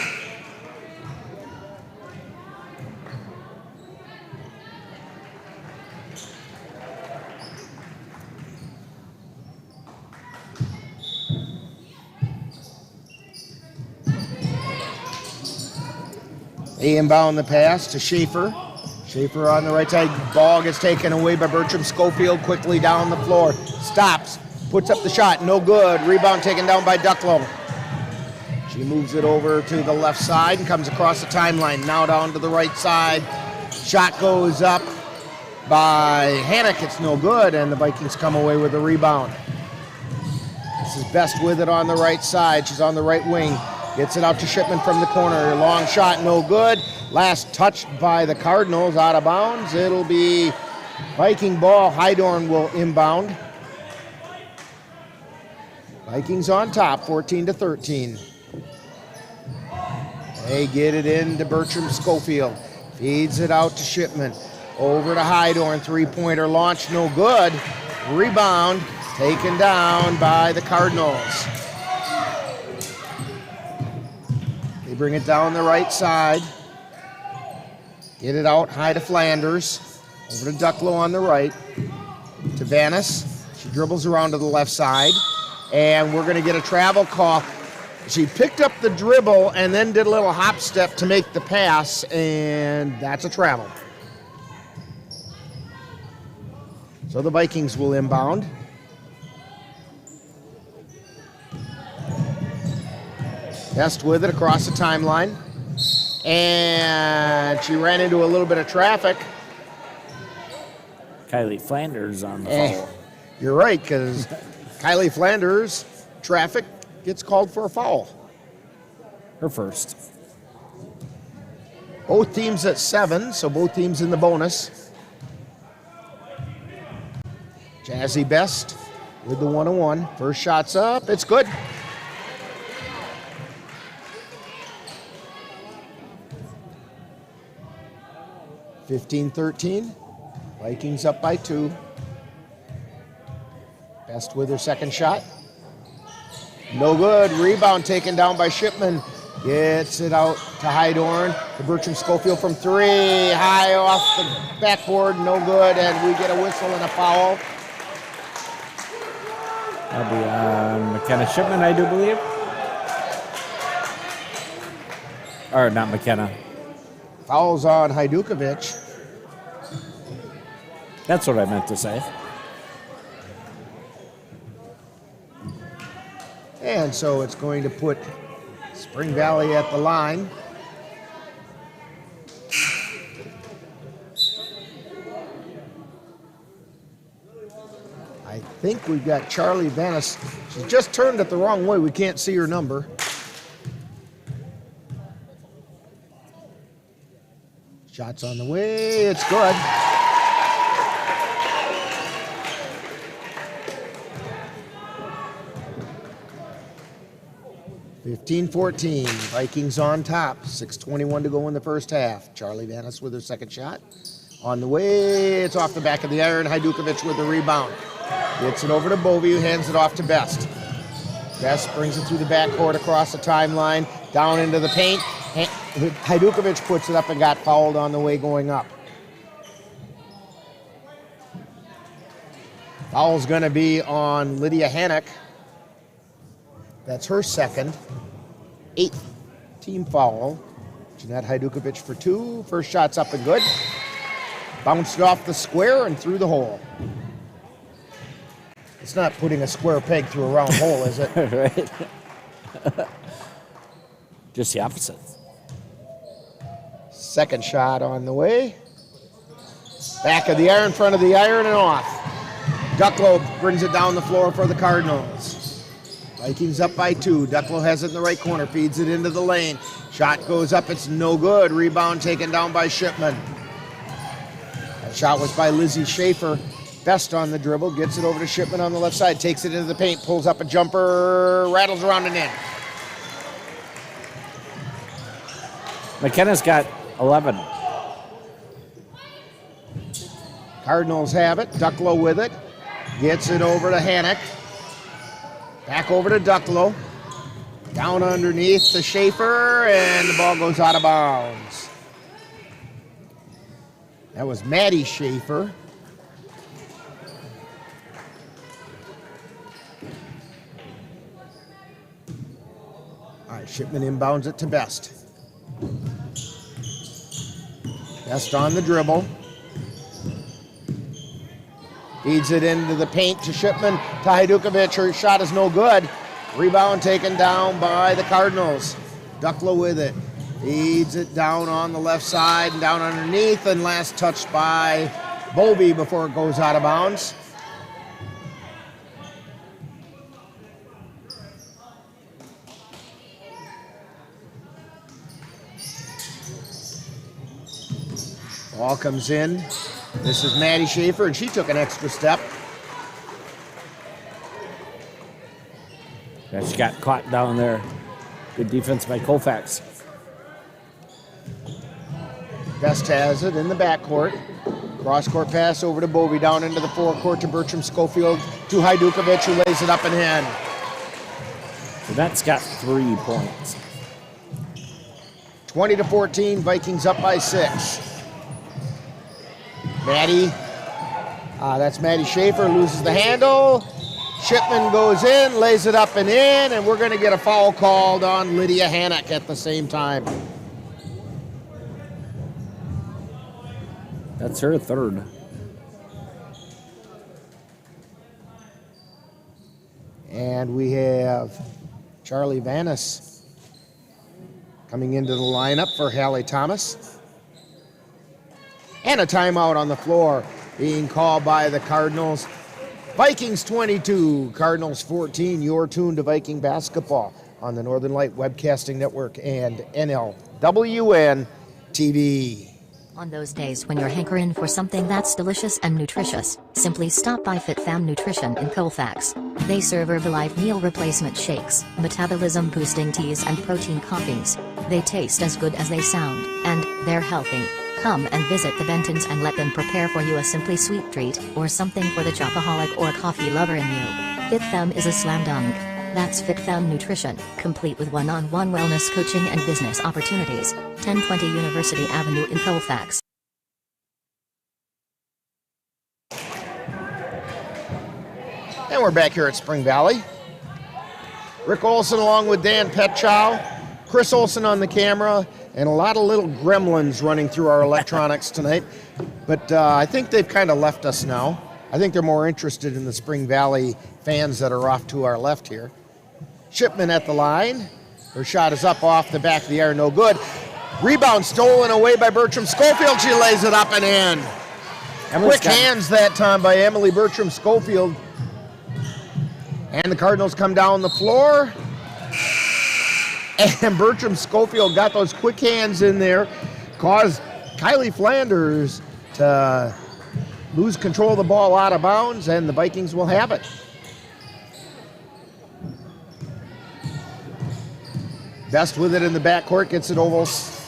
They inbound the pass to Schaefer. Schaefer on the right side. Ball gets taken away by Bertram Schofield. Quickly down the floor. Stops. Puts up the shot. No good. Rebound taken down by Ducklow. She moves it over to the left side and comes across the timeline. Now down to the right side. Shot goes up by Hannock. It's no good, and the Vikings come away with a rebound. This is Best with it on the right side. She's on the right wing. Gets it out to Shipman from the corner. Long shot, no good. Last touched by the Cardinals, out of bounds. It'll be Viking ball. Hydorn will inbound. Vikings on top, 14-13. They get it into Bertram Schofield. Feeds it out to Shipman. Over to Hydorn, three-pointer launch, no good. Rebound taken down by the Cardinals. They bring it down the right side. Get it out high to Flanders. Over to Ducklow on the right. To Vanis. She dribbles around to the left side. And we're going to get a travel call. She picked up the dribble and then did a little hop step to make the pass, and that's a travel. So the Vikings will inbound. Best with it across the timeline. And she ran into a little bit of traffic. Kylie Flanders on the foul. You're right, because Kylie Flanders, traffic, gets called for a foul. Her first. Both teams at 7, so both teams in the bonus. Jazzy Best with the 101. First shot's up. It's good. (15-13). Vikings up by 2. Best with her second shot. No good. Rebound taken down by Shipman. Gets it out to Hydorn. To Bertram Schofield from 3. High off the backboard. No good. And we get a whistle and a foul. That'll be on McKenna Shipman, I do believe. Or not McKenna. Foul's on Hajdukovic. That's what I meant to say. And so it's going to put Spring Valley at the line. I think we've got Charlie Vanis. She's just turned it the wrong way. We can't see her number. Shots on the way. It's good. (15-14). Vikings on top. 6:21 to go in the first half. Charlie Vanis with her second shot. On the way. It's off the back of the iron. Hajdukovic with the rebound. Gets it over to Bovey, who hands it off to Best. Best brings it through the backcourt across the timeline. Down into the paint. Hajdukovic puts it up and got fouled on the way going up. Foul's going to be on Lydia Hannock. That's her second. 8th team foul. Jeanette Hajdukovic for 2. First shot's up and good. Bounced off the square and through the hole. It's not putting a square peg through a round hole, is it? Right. Just the opposite. Second shot on the way. Back of the iron, front of the iron, and off. Ducklow brings it down the floor for the Cardinals. Vikings up by 2. Ducklow has it in the right corner, feeds it into the lane. Shot goes up, it's no good. Rebound taken down by Shipman. That shot was by Lizzie Schaefer. Best on the dribble, gets it over to Shipman on the left side, takes it into the paint, pulls up a jumper, rattles around and in. McKenna's got 11. Cardinals have it. Ducklow with it. Gets it over to Hannock. Back over to Ducklow. Down underneath to Schaefer, and the ball goes out of bounds. That was Maddie Schaefer. All right, Shipman inbounds it to Best. Best on the dribble. Feeds it into the paint to Shipman. To Hajdukovic. Her shot is no good. Rebound taken down by the Cardinals. Ducklow with it. Feeds it down on the left side and down underneath, and last touched by Bovey before it goes out of bounds. Ball comes in. This is Maddie Schaefer, and she took an extra step. Yeah, she got caught down there. Good defense by Colfax. Best has it in the backcourt. Cross-court pass over to Bovey, down into the forecourt to Bertram Schofield, to Hajdukovic, who lays it up and in. So that's got 3 points. 20-14, Vikings up by 6. Maddie, that's Maddie Schaefer, loses the handle. Shipman goes in, lays it up and in, and we're going to get a foul called on Lydia Hannock at the same time. That's her third. And we have Charlie Vanis Coming into the lineup for Hallie Thomas. And a timeout on the floor being called by the Cardinals. Vikings 22, Cardinals 14. You're tuned to Viking basketball on the Northern Light Webcasting Network and NLWN-TV. On those days when you're hankering for something that's delicious and nutritious, simply stop by FitFam Nutrition in Colfax. They serve Herbalife meal replacement shakes, metabolism-boosting teas and protein coffees. They taste as good as they sound, and they're healthy. Come and visit the Bentons and let them prepare for you a simply sweet treat, or something for the chocoholic or coffee lover in you. FitFam is a slam dunk. That's FitFam Nutrition, complete with one-on-one wellness coaching and business opportunities. 1020 University Avenue in Colfax. And we're back here at Spring Valley. Rick Olson along with Dan Petchow, Chris Olson on the camera, and a lot of little gremlins running through our electronics tonight. But I think they've kind of left us now. I think they're more interested in the Spring Valley fans that are off to our left here. Shipman at the line. Her shot is up off the back of the iron, no good. Rebound stolen away by Bertram Schofield. She lays it up and in. Quick hands that time by Emily Bertram Schofield. And the Cardinals come down the floor. And Bertram Schofield got those quick hands in there, caused Kylie Flanders to lose control of the ball out of bounds, and the Vikings will have it. Best with it in the backcourt, gets it over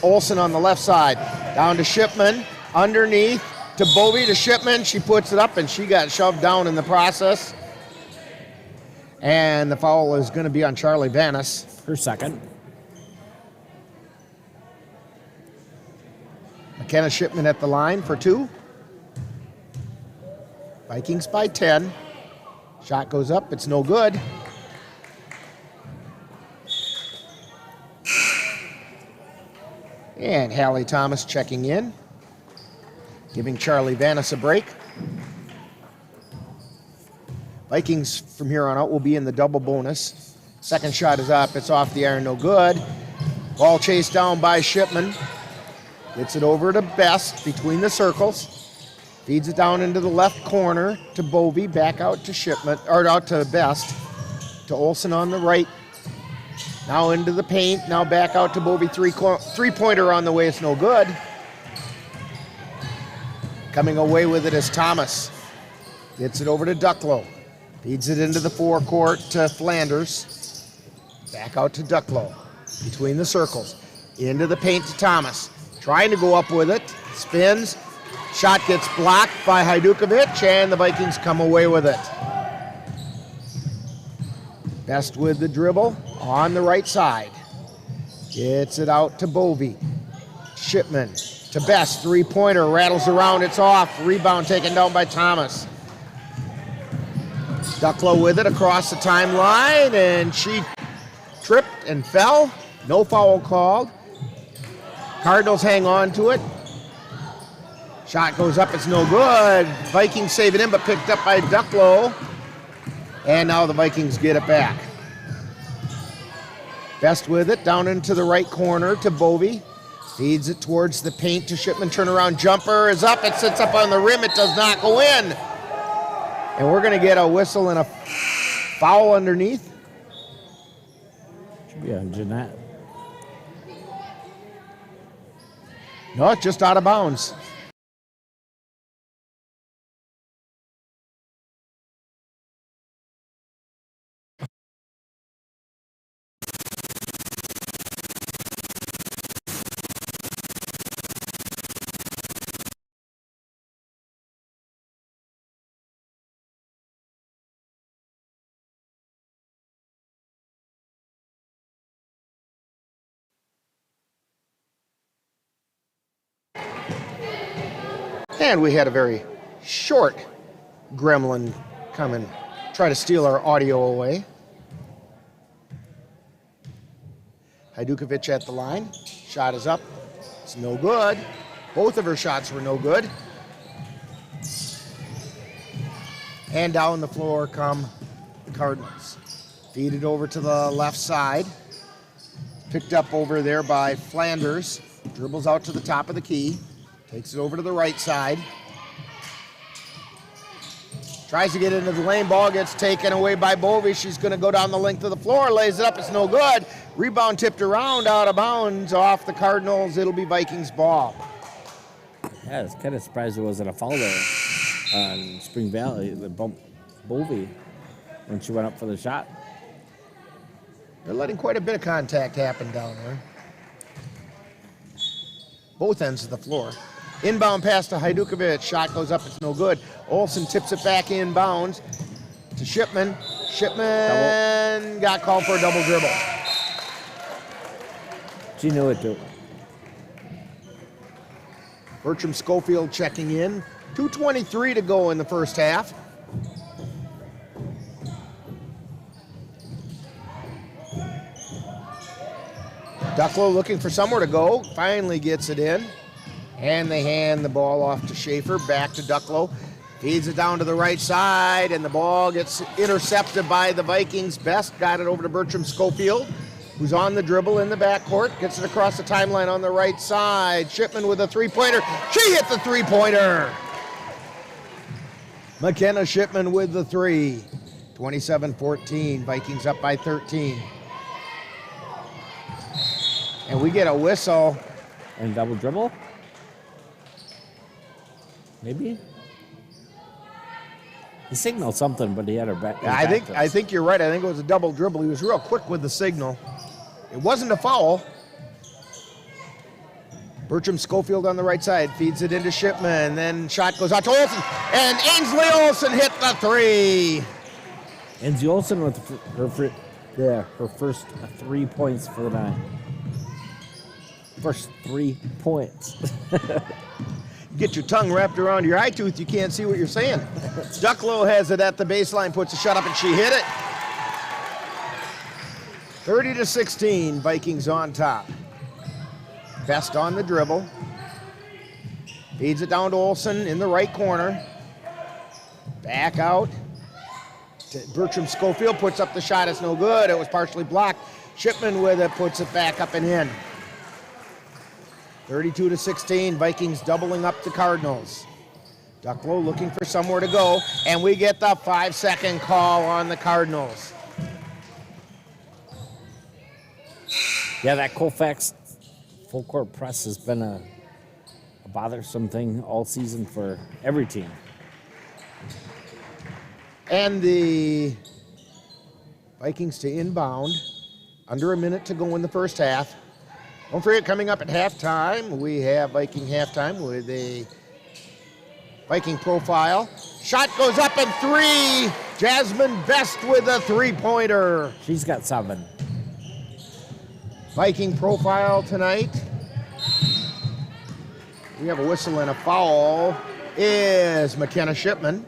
Olsen on the left side. Down to Shipman, underneath to Bovey to Shipman. She puts it up, and she got shoved down in the process. And the foul is going to be on Charlie Vanis. Her second. McKenna Shipman at the line for two. Vikings by 10. Shot goes up, it's no good. And Hallie Thomas checking in, giving Charlie Vanis a break. Vikings from here on out will be in the double bonus. Second shot is up, it's off the iron, no good. Ball chased down by Shipman. Gets it over to Best between the circles. Feeds it down into the left corner to Bovey, back out to Shipman, or out to Best. To Olsen on the right. Now into the paint, now back out to Bovey, three-pointer on the way, it's no good. Coming away with it is Thomas. Gets it over to Ducklow. Feeds it into the forecourt to Flanders. Back out to Ducklow. Between the circles. Into the paint to Thomas. Trying to go up with it. Spins. Shot gets blocked by Hajdukovic, and the Vikings come away with it. Best with the dribble on the right side. Gets it out to Bovey. Shipman to Best. Three-pointer. Rattles around. It's off. Rebound taken down by Thomas. Ducklow with it across the timeline, and she tripped and fell. No foul called. Cardinals hang on to it. Shot goes up, it's no good. Vikings save it in, but picked up by Ducklow. And now the Vikings get it back. Best with it, down into the right corner to Bovey. Feeds it towards the paint to Shipman. Turnaround jumper is up, it sits up on the rim, it does not go in. And we're gonna get a whistle and a foul underneath. Should be on Jeanette. No, it's just out of bounds. And we had a very short gremlin come and try to steal our audio away. Hajdukovic at the line. Shot is up. It's no good. Both of her shots were no good. And down the floor come the Cardinals. Feed it over to the left side. Picked up over there by Flanders. Dribbles out to the top of the key. Takes it over to the right side. Tries to get into the lane. Ball gets taken away by Bovey. She's going to go down the length of the floor. Lays it up. It's no good. Rebound tipped around, out of bounds, off the Cardinals. It'll be Vikings ball. Yeah, I was kind of surprised there wasn't a foul there on Spring Valley. They bumped Bovey when she went up for the shot. They're letting quite a bit of contact happen down there. Both ends of the floor. Inbound pass to Hajdukovic. Shot goes up, it's no good. Olsen tips it back inbounds to Shipman. Shipman got called for a double dribble. She knew it too. Bertram Schofield checking in. 2:23 to go in the first half. Ducklow looking for somewhere to go. Finally gets it in. And they hand the ball off to Schaefer. Back to Ducklow. Feeds it down to the right side. And the ball gets intercepted by the Vikings. Best got it over to Bertram Schofield, who's on the dribble in the backcourt. Gets it across the timeline on the right side. Shipman with a three-pointer. She hit the three-pointer. McKenna Shipman with the three. 27-14. Vikings up by 13. And we get a whistle. And double dribble? Maybe? He signaled something, but he had her back. Yeah, I think you're right. I think it was a double dribble. He was real quick with the signal. It wasn't a foul. Bertram Schofield on the right side feeds it into Shipman. Then shot goes out to Olsen. And Ainsley Olsen hit the three. Ainsley Olsen with her first 3 points for the night. First 3 points. Get your tongue wrapped around your eye tooth, you can't see what you're saying. Ducklow has it at the baseline, puts a shot up, and she hit it. 30-16, Vikings on top. Best on the dribble. Feeds it down to Olsen in the right corner. Back out. Bertram Schofield puts up the shot, it's no good. It was partially blocked. Shipman with it, puts it back up and in. 32-16, Vikings doubling up the Cardinals. Ducklow looking for somewhere to go, and we get the 5-second call on the Cardinals. Yeah, that Colfax full court press has been a bothersome thing all season for every team. And the Vikings to inbound. Under a minute to go in the first half. Don't forget, coming up at halftime, we have Viking halftime with a Viking profile. Shot goes up and three. Jasmine Best with a three-pointer. She's got 7. Viking profile tonight. We have a whistle and a foul. Is McKenna Shipman.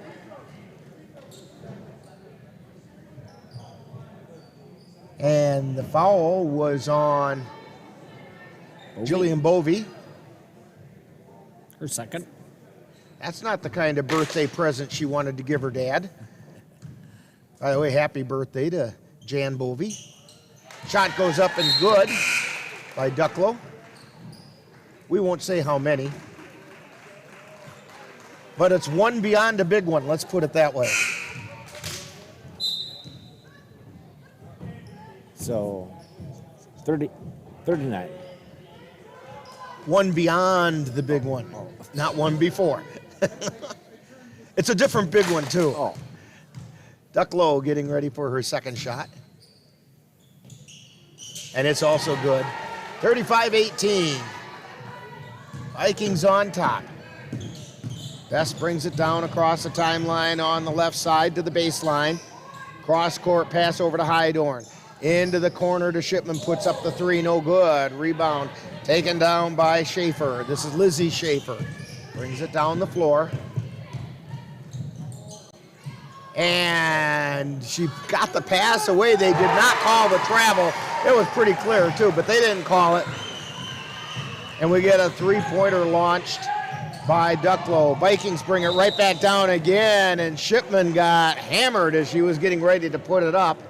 And the foul was on Jillian Bovey. Her second. That's not the kind of birthday present she wanted to give her dad. By the way, happy birthday to Jan Bovey. Shot goes up and good by Ducklow. We won't say how many. But it's one beyond a big one, let's put it that way. So, 39. One beyond the big one, not one before. It's a different big one, too. Oh. Ducklow getting ready for her second shot. And it's also good. 35-18. Vikings on top. Best brings it down across the timeline on the left side to the baseline. Cross-court pass over to Hydorn. Into the corner to Shipman, puts up the three, no good. Rebound taken down by Schaefer. This is Lizzie Schaefer. Brings it down the floor. And she got the pass away. They did not call the travel. It was pretty clear too, but they didn't call it. And we get a three-pointer launched by Ducklow. Vikings bring it right back down again, and Shipman got hammered as she was getting ready to put it up.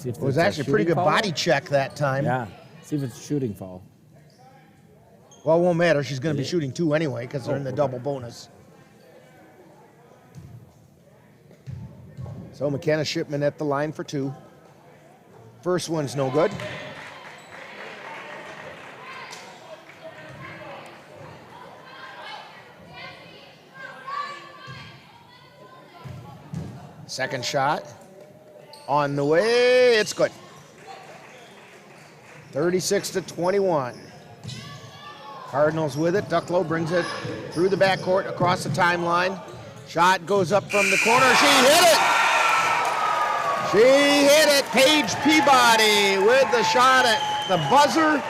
It was actually a pretty good body check that time. Yeah. See if it's a shooting foul. Well, it won't matter. She's going to be shooting 2 anyway because they're in the double bonus. So McKenna Shipman at the line for 2. First one's no good. Second shot on the way. It's good. 36-21. Cardinals with it. Ducklow brings it through the backcourt across the timeline. Shot goes up from the corner. She hit it! She hit it. Paige Peabody with the shot at the buzzer.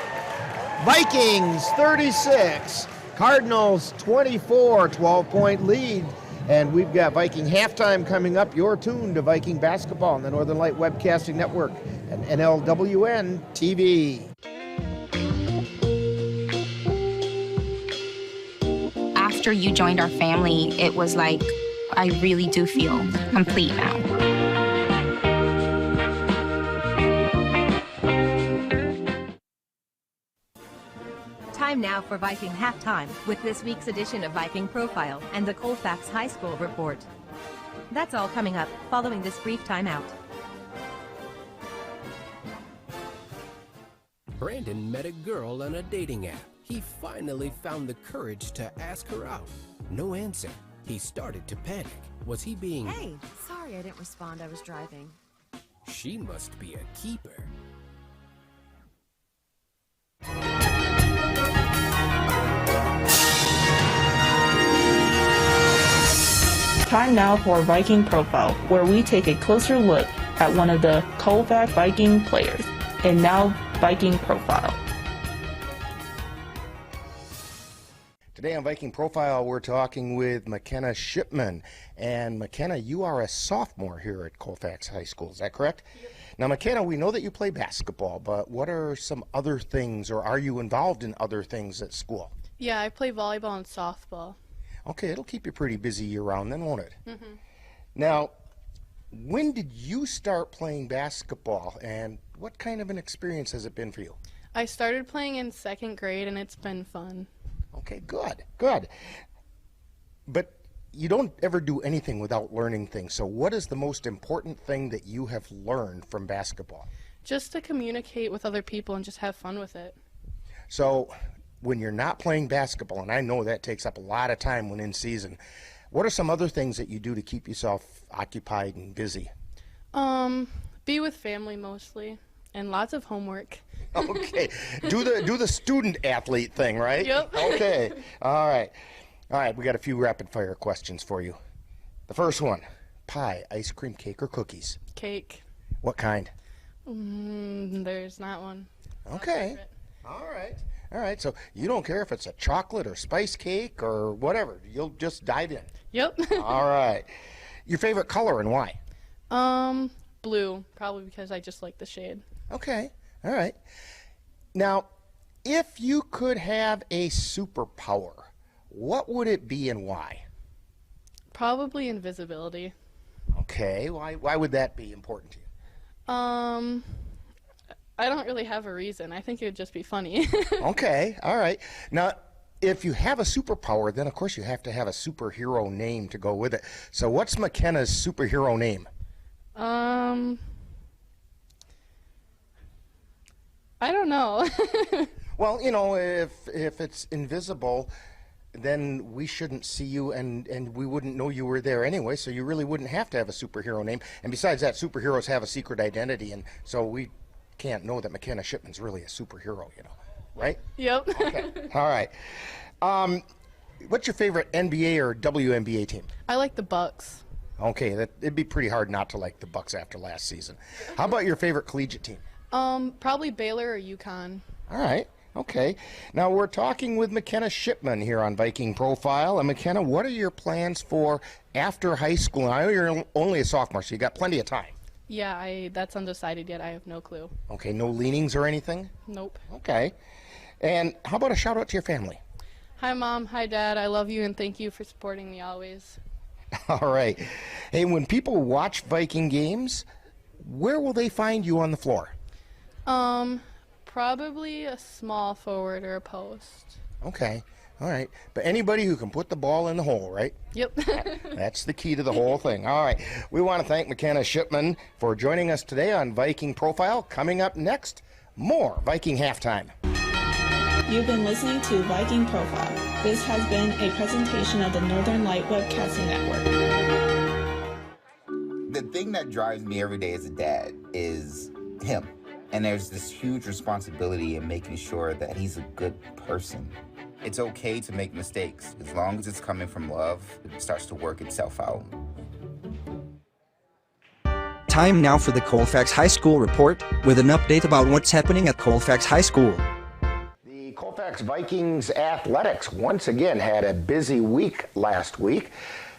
Vikings 36. Cardinals 24. 12-point lead. And we've got Viking halftime coming up. You're tuned to Viking basketball on the Northern Light Webcasting Network and NLWN-TV. After you joined our family, it was like, I really do feel complete now. Time now for Viking Halftime with this week's edition of Viking Profile and the Colfax High School Report. That's all coming up following this brief timeout. Brandon met a girl on a dating app. He finally found the courage to ask her out. No answer. He started to panic. Was he being... Hey, sorry I didn't respond. I was driving. She must be a keeper. Time now for Viking Profile, where we take a closer look at one of the Colfax Viking players. And now, Viking Profile. Today on Viking Profile, we're talking with McKenna Shipman. And McKenna, you are a sophomore here at Colfax High School, is that correct? Yep. Now, McKenna, we know that you play basketball, but what are some other things, or are you involved in other things at school? Yeah, I play volleyball and softball. Okay, it'll keep you pretty busy year-round then, won't it? Mm-hmm. Now, when did you start playing basketball, and what kind of an experience has it been for you? I started playing in 2nd grade, and it's been fun. Okay, good, good. But you don't ever do anything without learning things, so what is the most important thing that you have learned from basketball? Just to communicate with other people and just have fun with it. So, when you're not playing basketball, and I know that takes up a lot of time when in season, what are some other things that you do to keep yourself occupied and busy? Be with family mostly, and lots of homework. Okay, do the student athlete thing, right? Yep. Okay, all right. All right, we got a few rapid fire questions for you. The first one, pie, ice cream, cake, or cookies? Cake. What kind? There's not one. Okay, all right. All right, so you don't care if it's a chocolate or spice cake or whatever. You'll just dive in. Yep. All right. Your favorite color and why? Blue, probably because I just like the shade. Okay, all right. Now, if you could have a superpower, what would it be and why? Probably invisibility. Okay, why would that be important to you? I don't really have a reason. I think it would just be funny. Okay, all right. Now, if you have a superpower, then of course you have to have a superhero name to go with it. So what's McKenna's superhero name? I don't know. Well, you know, if it's invisible, then we shouldn't see you and we wouldn't know you were there anyway, so you really wouldn't have to have a superhero name. And besides that, superheroes have a secret identity, and so we can't know that McKenna Shipman's really a superhero, you know, right? Yep. Okay. All right. What's your favorite NBA or WNBA team? I like the Bucks. Okay, it'd be pretty hard not to like the Bucks after last season. How about your favorite collegiate team? Probably Baylor or UConn. All right. Okay. Now we're talking with McKenna Shipman here on Viking Profile. And McKenna, what are your plans for after high school? I know you're only a sophomore, so you got plenty of time. Yeah, that's undecided yet. I have no clue. Okay, no leanings or anything? Nope. Okay. And how about a shout out to your family? Hi, Mom. Hi, Dad. I love you and thank you for supporting me always. All right. Hey, when people watch Viking games, where will they find you on the floor? Probably a small forward or a post. Okay. All right. But anybody who can put the ball in the hole, right? Yep. That's the key to the whole thing. All right. We want to thank McKenna Shipman for joining us today on Viking Profile. Coming up next, more Viking Halftime. You've been listening to Viking Profile. This has been a presentation of the Northern Light Webcasting Network. The thing that drives me every day as a dad is him. And there's this huge responsibility in making sure that he's a good person. It's okay to make mistakes. As long as it's coming from love, it starts to work itself out. Time now for the Colfax High School report with an update about what's happening at Colfax High School. The Colfax Vikings athletics once again had a busy week last week.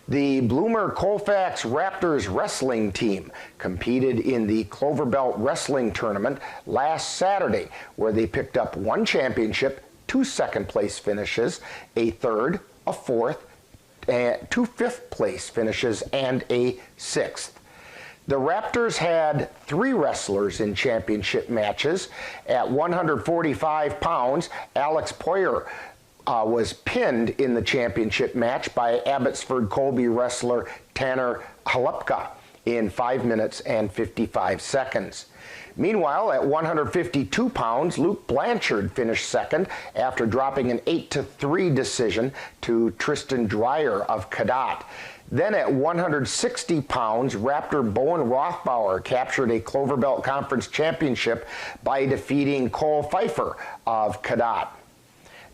The Bloomer Colfax Raptors wrestling team competed in the Clover Belt Wrestling Tournament last Saturday, where they picked up 1 championship, 2 second-place finishes, a third, a fourth, 2 fifth-place finishes, and a 6th. The Raptors had 3 wrestlers in championship matches. At 145 pounds, Alex Poyer was pinned in the championship match by Abbotsford Colby wrestler Tanner Halupka in 5 minutes and 55 seconds. Meanwhile, at 152 pounds, Luke Blanchard finished second after dropping an 8-3 decision to Tristan Dreyer of Cadott. Then at 160 pounds, Raptor Bowen Rothbauer captured a Clover Belt Conference championship by defeating Cole Pfeiffer of Cadott.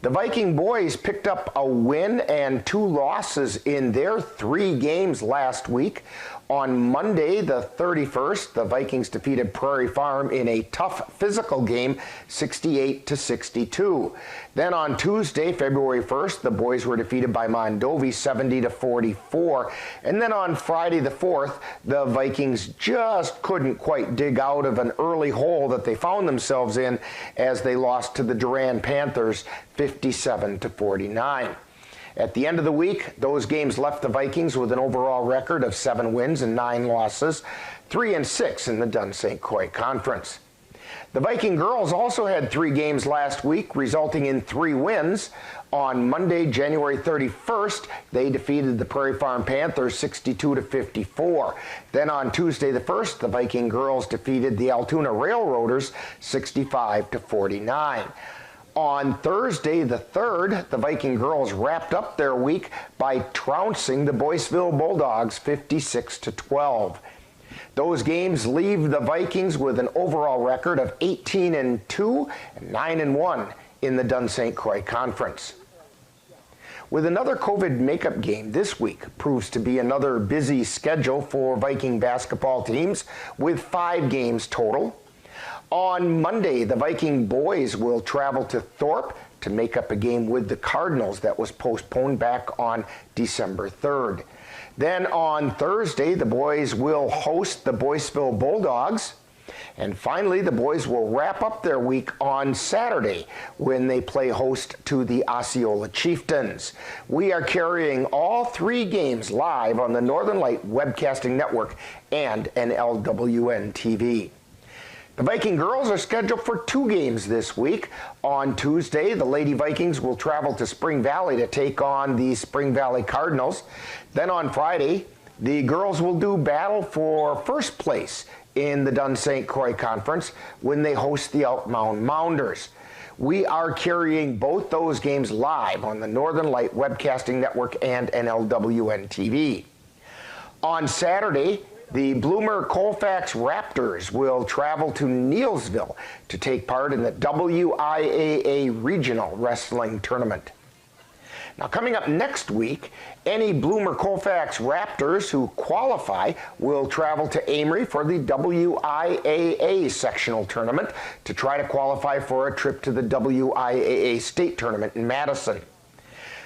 The Viking boys picked up a win and 2 losses in their 3 games last week. On Monday, the 31st, the Vikings defeated Prairie Farm in a tough physical game, 68-62. Then on Tuesday, February 1st, the boys were defeated by Mondovi 70-44. And then on Friday the 4th, the Vikings just couldn't quite dig out of an early hole that they found themselves in as they lost to the Durand Panthers 57-49. At the end of the week, those games left the Vikings with an overall record of 7 wins and 9 losses, 3-6 in the Dun St. Croix Conference. The Viking girls also had 3 games last week, resulting in 3 wins. On Monday, January 31st, they defeated the Prairie Farm Panthers 62-54. Then on Tuesday the 1st, the Viking girls defeated the Altoona Railroaders 65-49. On Thursday the 3rd, the Viking girls wrapped up their week by trouncing the Boyceville Bulldogs 56-12. Those games leave the Vikings with an overall record of 18-2 and 9-1 in the Dun St. Croix Conference. With another COVID makeup game this week proves to be another busy schedule for Viking basketball teams with 5 games total. On Monday, the Viking boys will travel to Thorpe to make up a game with the Cardinals that was postponed back on December 3rd. Then on Thursday, the boys will host the Boyceville Bulldogs. And finally, the boys will wrap up their week on Saturday when they play host to the Osceola Chieftains. We are carrying all 3 games live on the Northern Light Webcasting Network and NLWN-TV. The Viking girls are scheduled for 2 games this week. On Tuesday, the Lady Vikings will travel to Spring Valley to take on the Spring Valley Cardinals. Then on Friday, the girls will do battle for first place in the Dun St. Croix Conference when they host the Outmound Mounders. We are carrying both those games live on the Northern Light Webcasting Network and NLWN-TV. On Saturday, the Bloomer Colfax Raptors will travel to Neillsville to take part in the WIAA Regional Wrestling Tournament. Now, coming up next week, any Bloomer Colfax Raptors who qualify will travel to Amory for the WIAA Sectional Tournament to try to qualify for a trip to the WIAA State Tournament in Madison.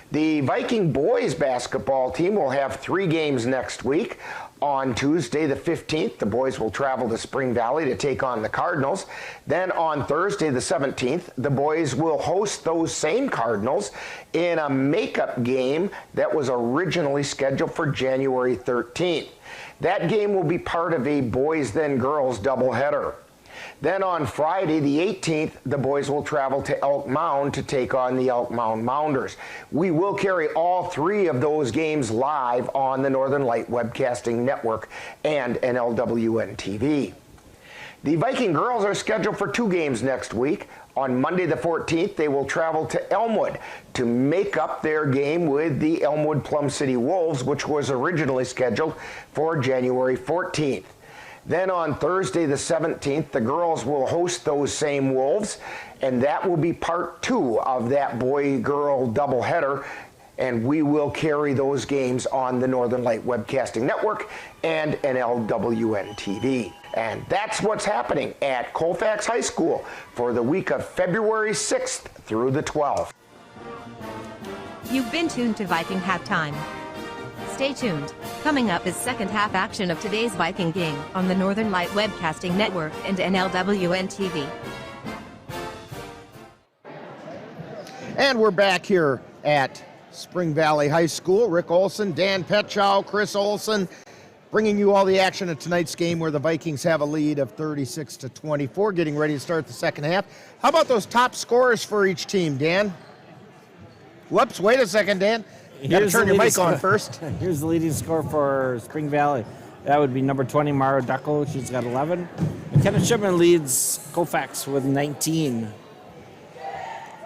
The Viking boys basketball team will have 3 games next week. On Tuesday the 15th, the boys will travel to Spring Valley to take on the Cardinals. Then on Thursday the 17th, the boys will host those same Cardinals in a makeup game that was originally scheduled for January 13th. That game will be part of a boys then girls doubleheader. Then on Friday, the 18th, the boys will travel to Elk Mound to take on the Elk Mound Mounders. We will carry all 3 of those games live on the Northern Light Webcasting Network and NLWN-TV. The Viking girls are scheduled for 2 games next week. On Monday the 14th, they will travel to Elmwood to make up their game with the Elmwood Plum City Wolves, which was originally scheduled for January 14th. Then on Thursday the 17th, the girls will host those same Wolves, and that will be part 2 of that boy-girl doubleheader, and we will carry those games on the Northern Light Webcasting Network and NLWN-TV. And that's what's happening at Colfax High School for the week of February 6th through the 12th. You've been tuned to Viking Halftime. Stay tuned. Coming up is second half action of today's Viking game on the Northern Light Webcasting Network and NLWN-TV. And we're back here at Spring Valley High School. Rick Olson, Dan Petchow, Chris Olson, bringing you all the action of tonight's game where the Vikings have a lead of 36-24, getting ready to start the second half. How about those top scorers for each team, Dan? Whoops, wait a second, Dan. You got to turn your mic on first. Here's the leading score for Spring Valley. That would be number 20, Mara Ducko. She's got 11. McKenna Shipman leads Colfax with 19.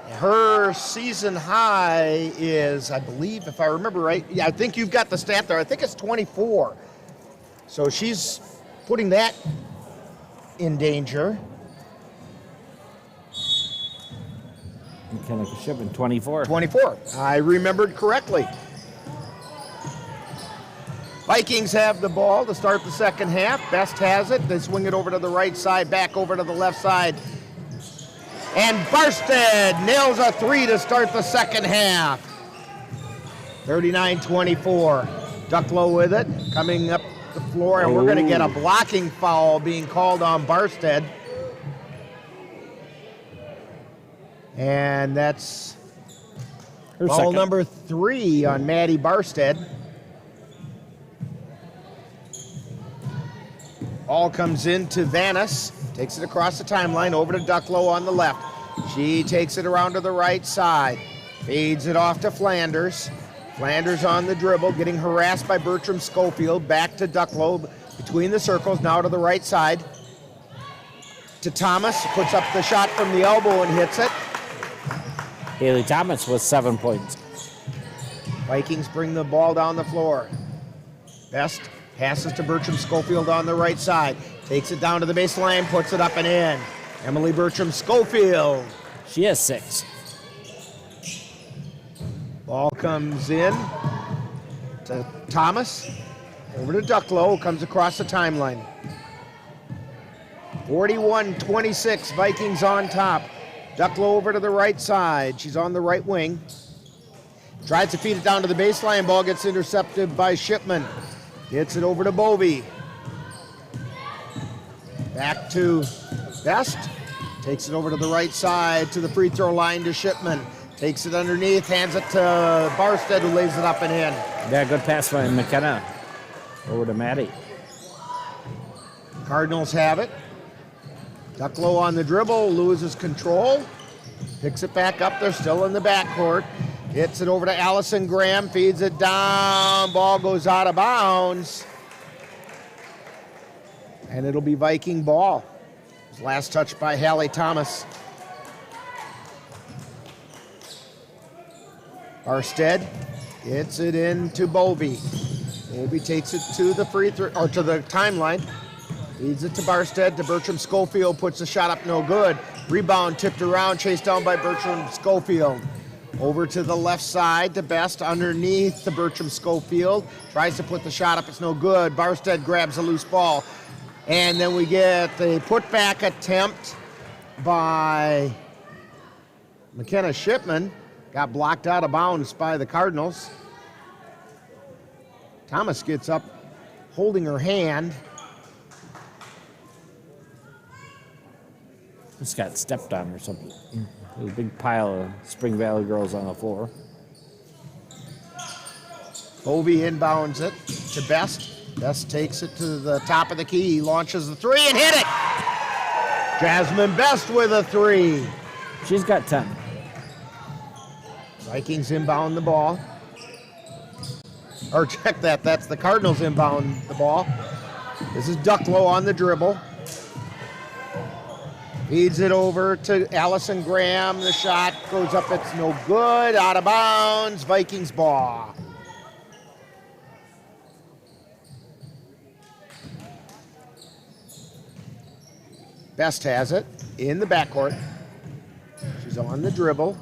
Her season high is, I believe, if I remember right, yeah, I think you've got the stat there. I think it's 24. So she's putting that in danger. McKenna Shipman, 24. 24. I remembered correctly. Vikings have the ball to start the second half. Best has it. They swing it over to the right side, back over to the left side. And Barstead nails a 3 to start the second half. 39-24. Ducklow with it, coming up the floor, and we're going to get a blocking foul being called on Barstead. And that's foul number 3 on Maddie Barstead. Ball comes into Vanis, takes it across the timeline, over to Ducklow on the left. She takes it around to the right side, feeds it off to Flanders. Flanders on the dribble, getting harassed by Bertram Schofield. Back to Ducklow, between the circles, now to the right side. To Thomas, puts up the shot from the elbow and hits it. Haley Thomas with 7 points. Vikings bring the ball down the floor. Best passes to Bertram Schofield on the right side. Takes it down to the baseline, puts it up and in. Emily Bertram Schofield. She has 6. Ball comes in to Thomas. Over to Ducklow, comes across the timeline. 41-26, Vikings on top. Ducklow over to the right side. She's on the right wing. Tries to feed it down to the baseline. Ball gets intercepted by Shipman. Gets it over to Bovey. Back to Best. Takes it over to the right side to the free throw line to Shipman. Takes it underneath, hands it to Barstead, who lays it up and in. Yeah, good pass by McKenna. Over to Maddie. Cardinals have it. Ducklow on the dribble, loses control. Picks it back up, they're still in the backcourt. Hits it over to Allison Graham, feeds it down. Ball goes out of bounds. And it'll be Viking ball. Last touch by Hallie Thomas. Barstead gets it into Bovey. Bovey takes it to the free throw, or to the timeline. Feeds it to Barstead, to Bertram Schofield, puts the shot up, no good. Rebound tipped around, chased down by Bertram Schofield. Over to the left side to Best, underneath to Bertram Schofield. Tries to put the shot up, it's no good. Barstead grabs a loose ball. And then we get the putback attempt by McKenna Shipman. Got blocked out of bounds by the Cardinals. Thomas gets up, holding her hand. Just got stepped on or something. There's a big pile of Spring Valley girls on the floor. Bovey inbounds it to Best. Best takes it to the top of the key. He launches the 3 and hit it. Jasmine Best with a 3. She's got 10. Vikings inbound the ball. Or check that, that's the Cardinals inbound the ball. This is Ducklow on the dribble. Feeds it over to Allison Graham. The shot goes up, it's no good. Out of bounds, Vikings ball. Best has it in the backcourt. She's on the dribble.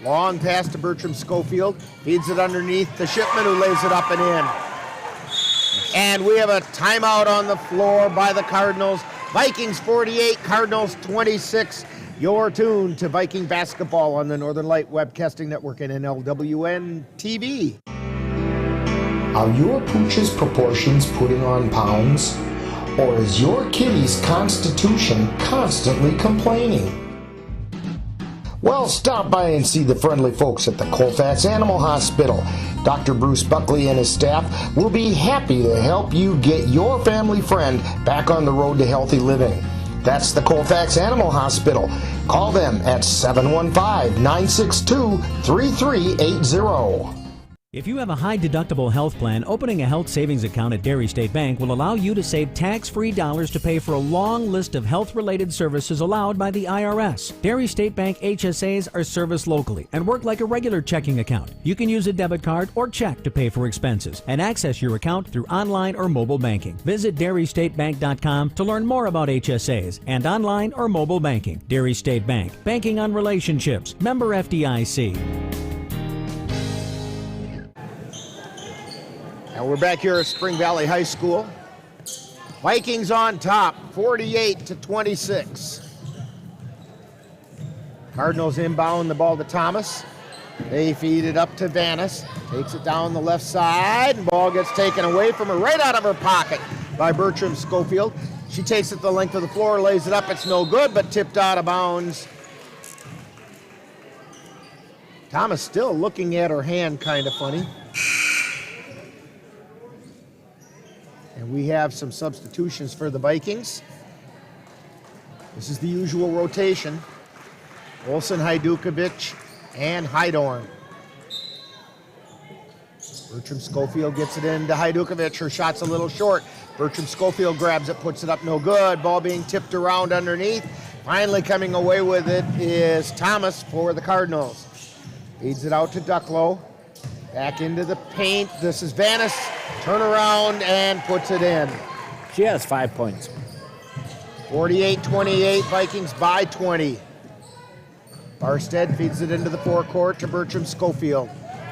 Long pass to Bertram Schofield. Feeds it underneath to Shipman, who lays it up and in. And we have a timeout on the floor by the Cardinals. Vikings 48, Cardinals 26. You're tuned to Viking basketball on the Northern Light Webcasting Network and NLWN-TV. Are your pooch's proportions putting on pounds? Or is your kitty's constitution constantly complaining? Well, stop by and see the friendly folks at the Colfax Animal Hospital. Dr. Bruce Buckley and his staff will be happy to help you get your family friend back on the road to healthy living. That's the Colfax Animal Hospital. Call them at 715-962-3380. If you have a high-deductible health plan, opening a health savings account at Dairy State Bank will allow you to save tax-free dollars to pay for a long list of health-related services allowed by the IRS. Dairy State Bank HSAs are serviced locally and work like a regular checking account. You can use a debit card or check to pay for expenses and access your account through online or mobile banking. Visit DairyStateBank.com to learn more about HSAs and online or mobile banking. Dairy State Bank, banking on relationships. Member FDIC. And we're back here at Spring Valley High School. Vikings on top, 48-26. Cardinals inbound the ball to Thomas. They feed it up to Vanis. Takes it down the left side, and ball gets taken away from her right out of her pocket by Bertram Schofield. She takes it the length of the floor, lays it up. It's no good, but tipped out of bounds. Thomas still looking at her hand kind of funny. And we have some substitutions for the Vikings. This is the usual rotation. Olsen, Hajdukovic, and Hydorn. Bertram Schofield gets it into Hajdukovic. Her shot's a little short. Bertram Schofield grabs it, puts it up, no good. Ball being tipped around underneath. Finally coming away with it is Thomas for the Cardinals. Feeds it out to Ducklow. Back into the paint. This is Vanis. Turn around and puts it in. She has 5 points. 48-28, Vikings by 20. Barstead feeds it into the forecourt to Bertram Schofield.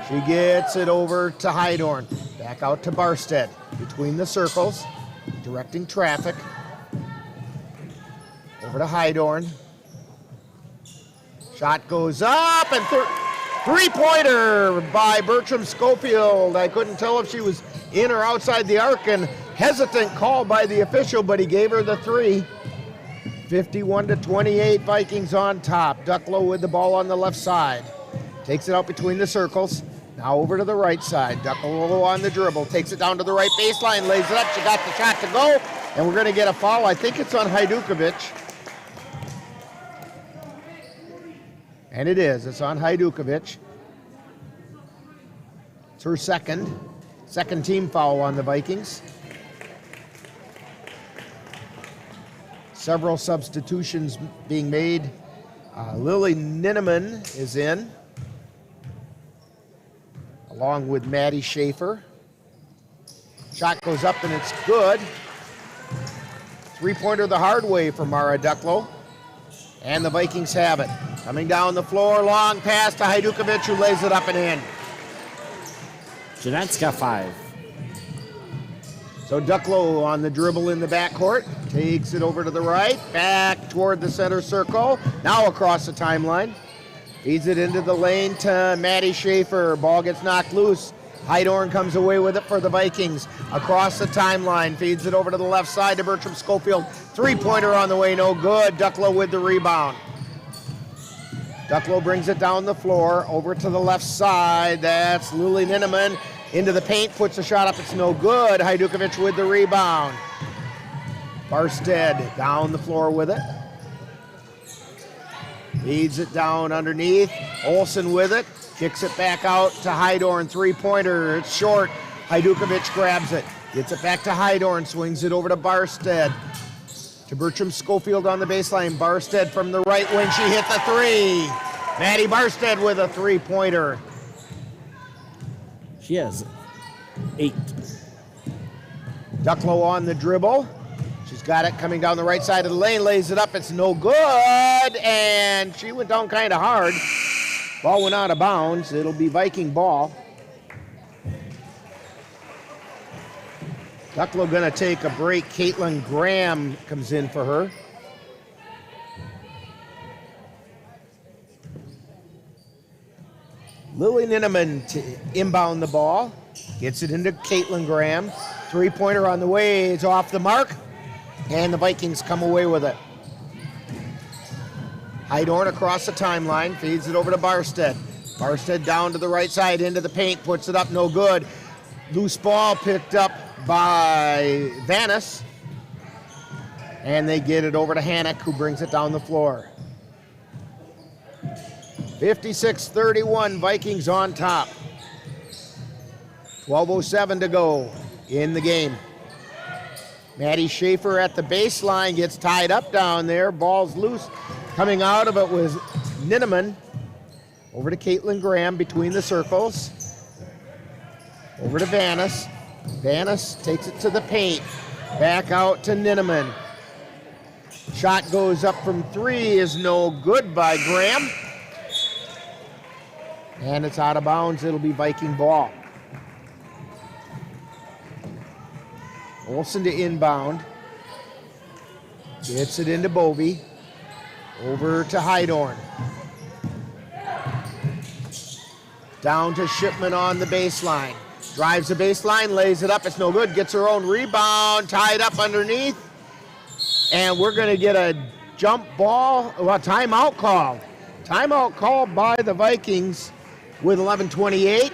She gets it over to Hydorn. Back out to Barstead. Between the circles, directing traffic. Over to Hydorn. Shot goes up and three-pointer by Bertram Schofield. I couldn't tell if she was in or outside the arc, and hesitant call by the official, but he gave her the three. 51-28, Vikings on top. Ducklow with the ball on the left side. Takes it out between the circles. Now over to the right side. Ducklow on the dribble. Takes it down to the right baseline. Lays it up. She got the shot to go. And we're going to get a foul. I think it's on Hajdukovic. And it is. It's on Hajdukovic. It's her second team foul on the Vikings. Several substitutions being made. Lily Ninneman is in, along with Maddie Schaefer. Shot goes up and it's good. Three-pointer the hard way for Mara Ducklow. And the Vikings have it. Coming down the floor, long pass to Hajdukovic, who lays it up and in. Jeanette's got 5. So Ducklow on the dribble in the backcourt, takes it over to the right, back toward the center circle, now across the timeline. Feeds it into the lane to Maddie Schaefer. Ball gets knocked loose. Hydorn comes away with it for the Vikings. Across the timeline, feeds it over to the left side to Bertram Schofield. Three-pointer on the way, no good. Ducklow with the rebound. Ducklow brings it down the floor, over to the left side. That's Lily Ninneman. Into the paint, puts a shot up, it's no good. Hajdukovic with the rebound. Barstead down the floor with it. Feeds it down underneath. Olsen with it. Kicks it back out to Hydorn. Three-pointer. It's short. Hajdukovic grabs it. Gets it back to Hydorn. Swings it over to Barstead. To Bertram Schofield on the baseline. Barstead from the right wing. She hit the three. Maddie Barstead with a three-pointer. She has 8. Ducklow on the dribble. She's got it coming down the right side of the lane. Lays it up. It's no good. And she went down kind of hard. Ball went out of bounds. It'll be Viking ball. Ducklow going to take a break. Caitlin Graham comes in for her. Lily Ninneman to inbound the ball. Gets it into Caitlin Graham. Three-pointer on the way. It's off the mark. And the Vikings come away with it. Hydorn across the timeline. Feeds it over to Barstead. Barstead down to the right side into the paint. Puts it up. No good. Loose ball picked up by Vanis. And they get it over to Hannock, who brings it down the floor. 56-31, Vikings on top. 12:07 to go in the game. Maddie Schaefer at the baseline gets tied up down there. Ball's loose. Coming out of it was Ninneman. Over to Caitlin Graham between the circles. Over to Vanis. Vanis takes it to the paint. Back out to Ninneman. Shot goes up from 3 is no good by Graham. And it's out of bounds. It'll be Viking ball. Olsen to inbound. Gets it into Bovey. Over to Hydorn. Down to Shipman on the baseline. Drives the baseline, lays it up. It's no good. Gets her own rebound. Tied up underneath. And we're going to get a jump ball. Well, timeout call. Timeout called by the Vikings with 11:28.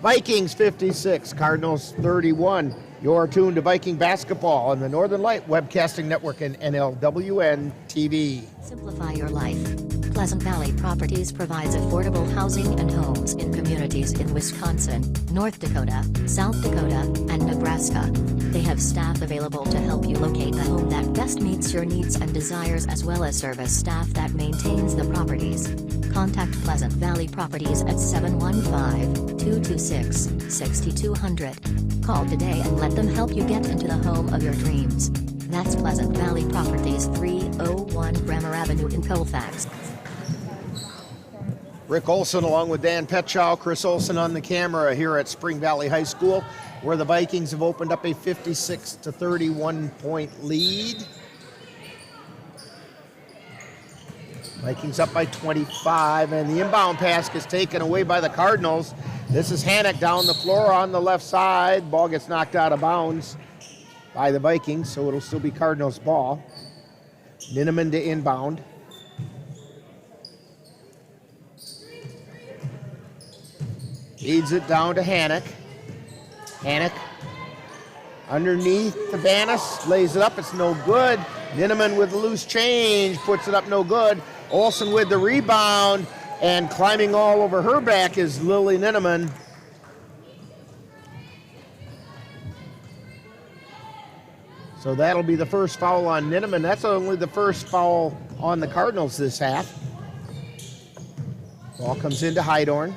Vikings 56, Cardinals 31. You're tuned to Viking basketball on the Northern Light Webcasting Network and NLWN-TV. Simplify your life. Pleasant Valley Properties provides affordable housing and homes in communities in Wisconsin, North Dakota, South Dakota, and Nebraska. They have staff available to help you locate the home that best meets your needs and desires, as well as service staff that maintains the properties. Contact Pleasant Valley Properties at 715-226-6200. Call today and let them help you get into the home of your dreams. That's Pleasant Valley Properties, 301 Grammar Avenue in Colfax. Rick Olsen along with Dan Petchow, Chris Olsen on the camera here at Spring Valley High School, where the Vikings have opened up a 56-31 point lead. Vikings up by 25, and the inbound pass is taken away by the Cardinals. This is Hannock down the floor on the left side. Ball gets knocked out of bounds by the Vikings, so it'll still be Cardinals ball. Ninneman to inbound. Feeds it down to Hannock. Hannock underneath the Vanis, lays it up, it's no good. Ninneman with loose change, puts it up, no good. Olsen with the rebound, and climbing all over her back is Lily Ninneman. So that'll be the first foul on Ninneman. That's only the first foul on the Cardinals this half. Ball comes into Hydorn.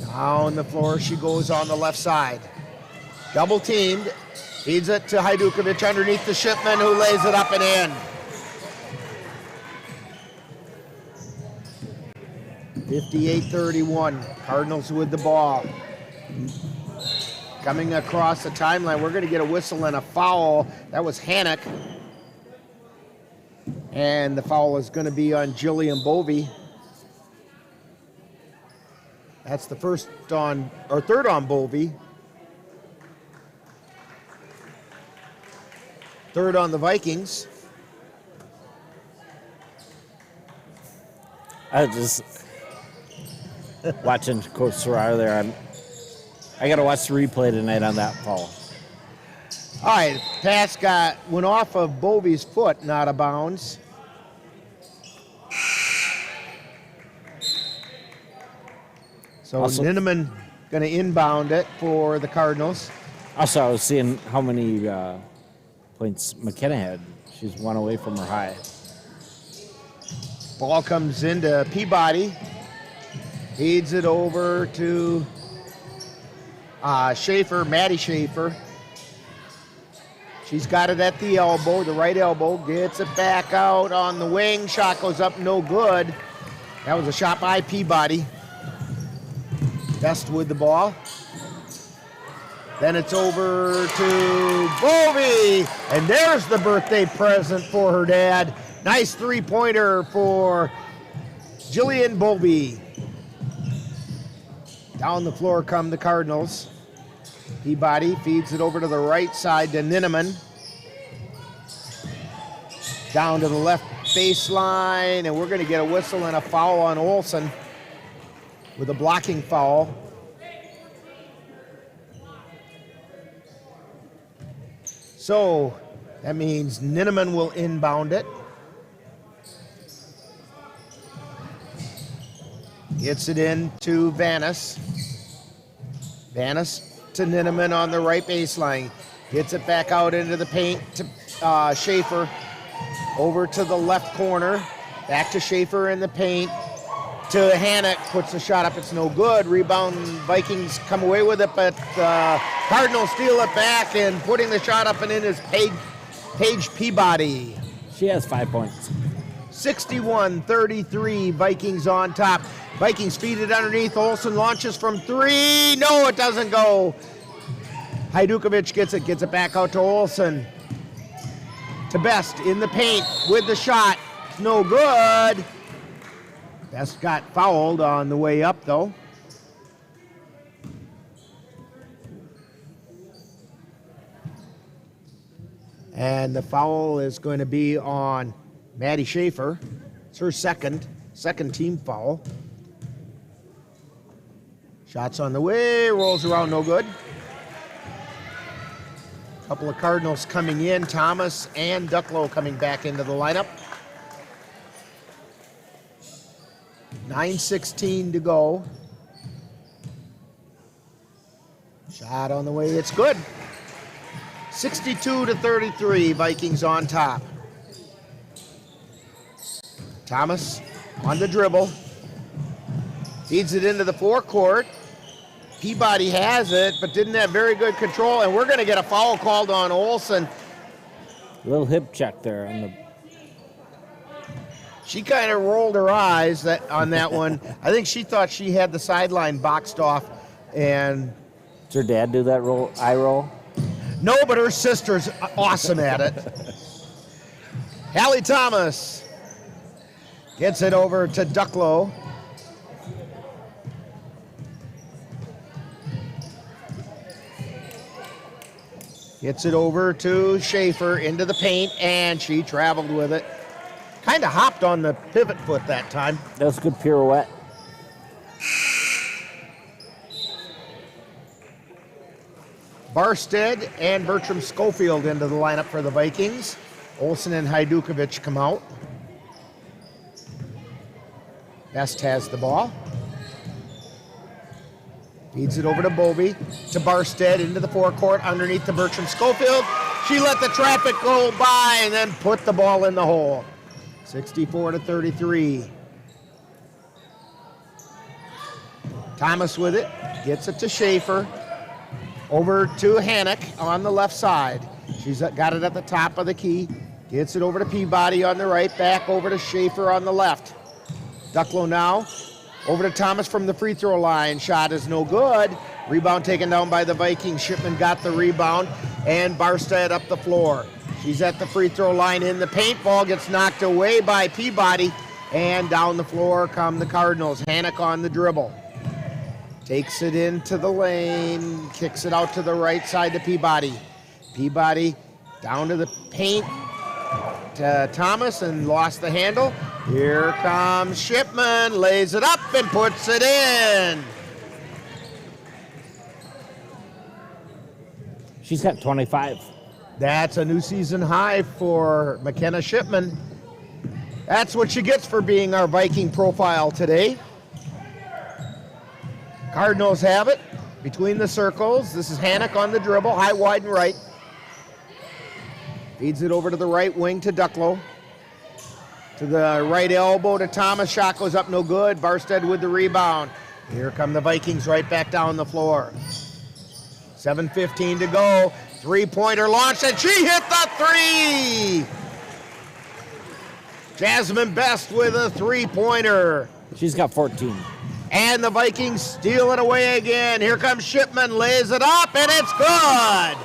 Down the floor she goes on the left side. Double teamed. Feeds it to Hajdukovic underneath the Shipman, who lays it up and in. 58-31. Cardinals with the ball. Coming across the timeline, we're going to get a whistle and a foul. That was Hannock. And the foul is going to be on Jillian Bovey. That's the third on Bovey. Third on the Vikings. I was just watching Coach Serrar there. I got to watch the replay tonight on that foul. All right, pass went off of Bovey's foot, not out of bounds. So Ninneman going to inbound it for the Cardinals. Also, I was seeing how many points McKenna had. She's one away from her high. Ball comes into Peabody. Feeds it over to Schaefer, Maddie Schaefer. She's got it at the elbow, the right elbow. Gets it back out on the wing. Shot goes up, no good. That was a shot by Peabody. Best with the ball. Then it's over to Bovey. And there's the birthday present for her dad. Nice three-pointer for Jillian Bovey. Down the floor come the Cardinals. Peabody feeds it over to the right side to Ninneman. Down to the left baseline, and we're going to get a whistle and a foul on Olsen with a blocking foul. So that means Ninneman will inbound it. Gets it in to Vanis. Vanis to Ninneman on the right baseline. Gets it back out into the paint to Schaefer. Over to the left corner. Back to Schaefer in the paint. To Hannock. Puts the shot up. It's no good. Rebound. Vikings come away with it, but Cardinals steal it back, and putting the shot up and in is Paige Peabody. She has 5 points. 61-33. Vikings on top. Vikings feed it underneath. Olsen launches from three. No, it doesn't go. Hajdukovic gets it back out to Olsen. To Best in the paint with the shot. No good. Best got fouled on the way up, though. And the foul is going to be on Maddie Schaefer. It's her second team foul. Shots on the way, rolls around, no good. Couple of Cardinals coming in, Thomas and Ducklow coming back into the lineup. 9:16 to go. Shot on the way, it's good. 62-33, Vikings on top. Thomas on the dribble. Feeds it into the forecourt. Peabody has it, but didn't have very good control, and we're going to get a foul called on Olsen. Little hip check there on the. She kind of rolled her eyes on that one. I think she thought she had the sideline boxed off, and. Does her dad do that eye roll? No, but her sister's awesome at it. Hallie Thomas gets it over to Ducklow. Gets it over to Schaefer into the paint, and she traveled with it. Kind of hopped on the pivot foot that time. That was a good pirouette. Barstead and Bertram Schofield into the lineup for the Vikings. Olsen and Hajdukovic come out. Best has the ball. Feeds it over to Bovey, to Barstead, into the forecourt, underneath to Bertram Schofield. She let the traffic go by and then put the ball in the hole. 64-33. Thomas with it, gets it to Schaefer. Over to Hannock on the left side. She's got it at the top of the key. Gets it over to Peabody on the right, back over to Schaefer on the left. Ducklow now. Over to Thomas from the free throw line. Shot is no good. Rebound taken down by the Vikings. Shipman got the rebound, and Barstead up the floor. She's at the free throw line in the paint. Ball gets knocked away by Peabody, and down the floor come the Cardinals. Hannock on the dribble. Takes it into the lane, kicks it out to the right side to Peabody. Peabody down to the paint to Thomas and lost the handle. Here comes Shipman, lays it up and puts it in. She's got 25. That's a new season high for McKenna Shipman. That's what she gets for being our Viking profile today. Cardinals have it between the circles. This is Hannock on the dribble, high, wide, and right. Feeds it over to the right wing to Ducklow. To the right elbow to Thomas. Shot goes up, no good. Barstead with the rebound. Here come the Vikings right back down the floor. 7:15 to go. Three-pointer launch, and she hit the three! Jasmine Best with a three-pointer. She's got 14. And the Vikings steal it away again. Here comes Shipman, lays it up, and it's good!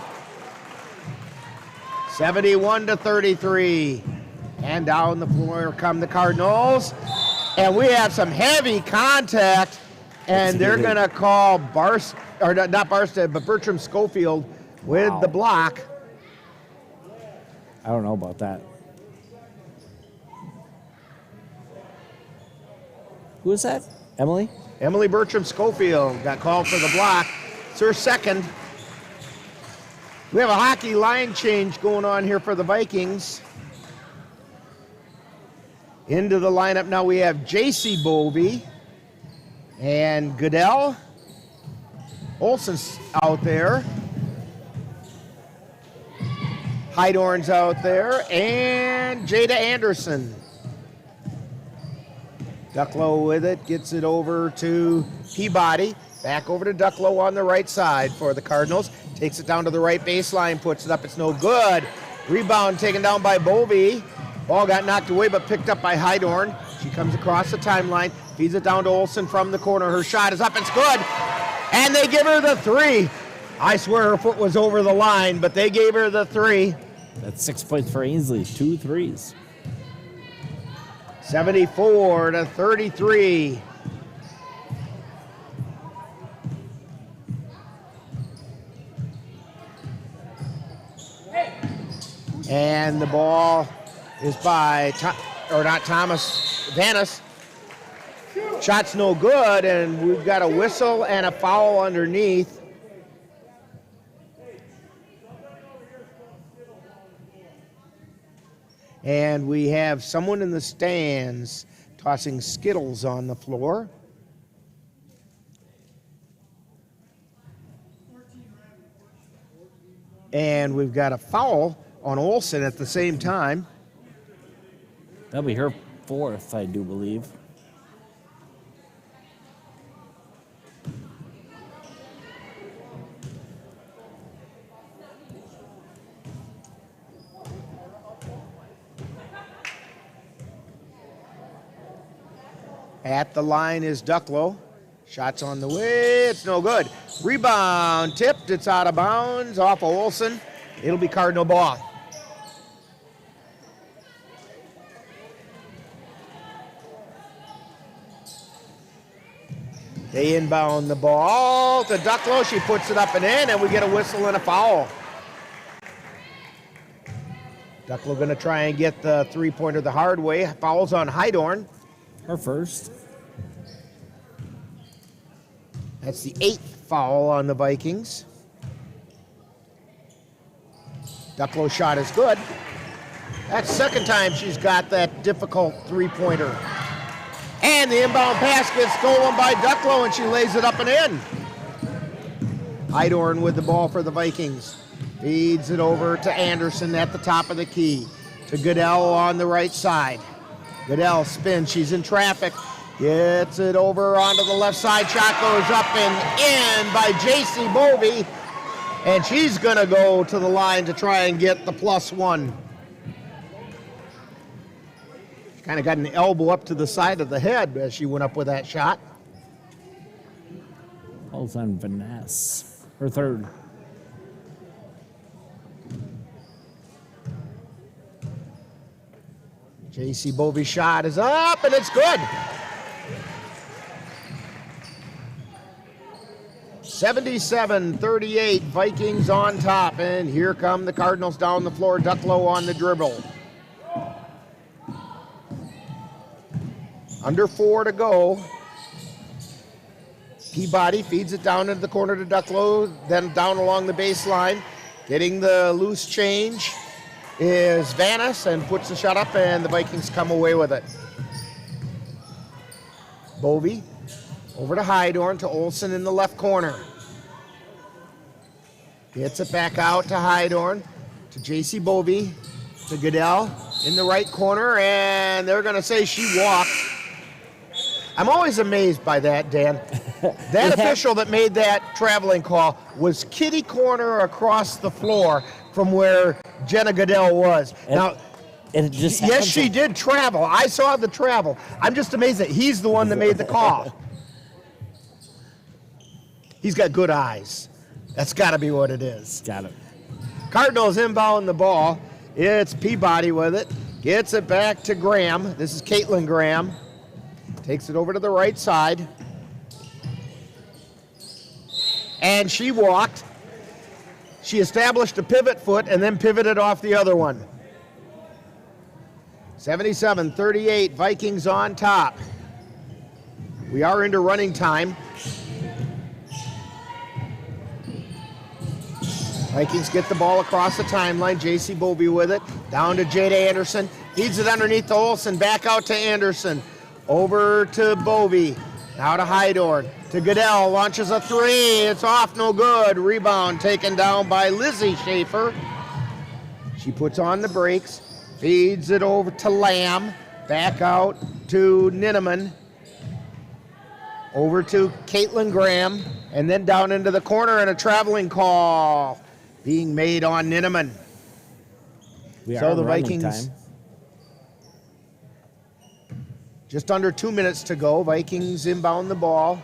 71-33. And down the floor come the Cardinals. And we have some heavy contact, and they're going to call not Barstead, but Bertram Schofield with the block. I don't know about that. Who is that? Emily? Emily Bertram Schofield got called for the block. It's her second. We have a hockey line change going on here for the Vikings. Into the lineup now we have J.C. Bovey and Goodell. Olsen's out there. Heidorn's out there. And Jada Anderson. Ducklow with it, gets it over to Peabody. Back over to Ducklow on the right side for the Cardinals. Takes it down to the right baseline, puts it up, it's no good. Rebound taken down by Bovey. Ball got knocked away but picked up by Heidorn. She comes across the timeline, feeds it down to Olsen from the corner. Her shot is up, it's good. And they give her the three. I swear her foot was over the line, but they gave her the three. That's 6 points for Ainsley, 2 threes. 74-33. And the ball is by, Vanis. Shot's no good, and we've got a whistle and a foul underneath. And we have someone in the stands tossing Skittles on the floor. And we've got a foul on Olsen at the same time. That'll be her fourth, I do believe. At the line is Ducklow. Shots on the way, it's no good. Rebound tipped, it's out of bounds, off of Olsen. It'll be Cardinal ball. They inbound the ball to Ducklow. She puts it up and in, and we get a whistle and a foul. Ducklow going to try and get the three-pointer the hard way. Fouls on Heidorn. Her first. That's the 8th foul on the Vikings. Ducklow's shot is good. That's the second time she's got that difficult three-pointer. And the inbound pass gets stolen by Ducklow, and she lays it up and in. Heidorn with the ball for the Vikings. Feeds it over to Anderson at the top of the key. To Goodell on the right side. Goodell spins, she's in traffic. Gets it over onto the left side. Shot goes up and in by J.C. Bovey. And she's going to go to the line to try and get the +1. She kind of got an elbow up to the side of the head as she went up with that shot. Falls on Vanessa. Her third. J.C. Bovey's shot is up, and it's good. 77-38, Vikings on top, and here come the Cardinals down the floor. Ducklow on the dribble. Under 4 to go. Peabody feeds it down into the corner to Ducklow, then down along the baseline. Getting the loose change is Vanis, and puts the shot up, and the Vikings come away with it. Bovey Over to Hydorn, to Olsen in the left corner. Gets it back out to Hydorn, to J.C. Bovee, to Goodell in the right corner, and they're going to say she walked. I'm always amazed by that, Dan. That official that made that traveling call was kitty corner across the floor from where Jenna Goodell was. Now, yes, she did travel. I saw the travel. I'm just amazed that he's the one that made the call. He's got good eyes. That's got to be what it is. Got it. Cardinals inbound the ball. It's Peabody with it. Gets it back to Graham. This is Caitlin Graham. Takes it over to the right side. And she walked. She established a pivot foot and then pivoted off the other one. 77-38, Vikings on top. We are into running time. Vikings get the ball across the timeline. J.C. Bovee with it. Down to Jada Anderson. Feeds it underneath to Olsen. Back out to Anderson. Over to Bovee. Now to Hydorn. To Goodell. Launches a three. It's off. No good. Rebound taken down by Lizzie Schaefer. She puts on the brakes. Feeds it over to Lamb. Back out to Ninneman. Over to Caitlin Graham. And then down into the corner, and a traveling call being made on Ninneman. So the Vikings, just under 2 minutes to go. Vikings inbound the ball.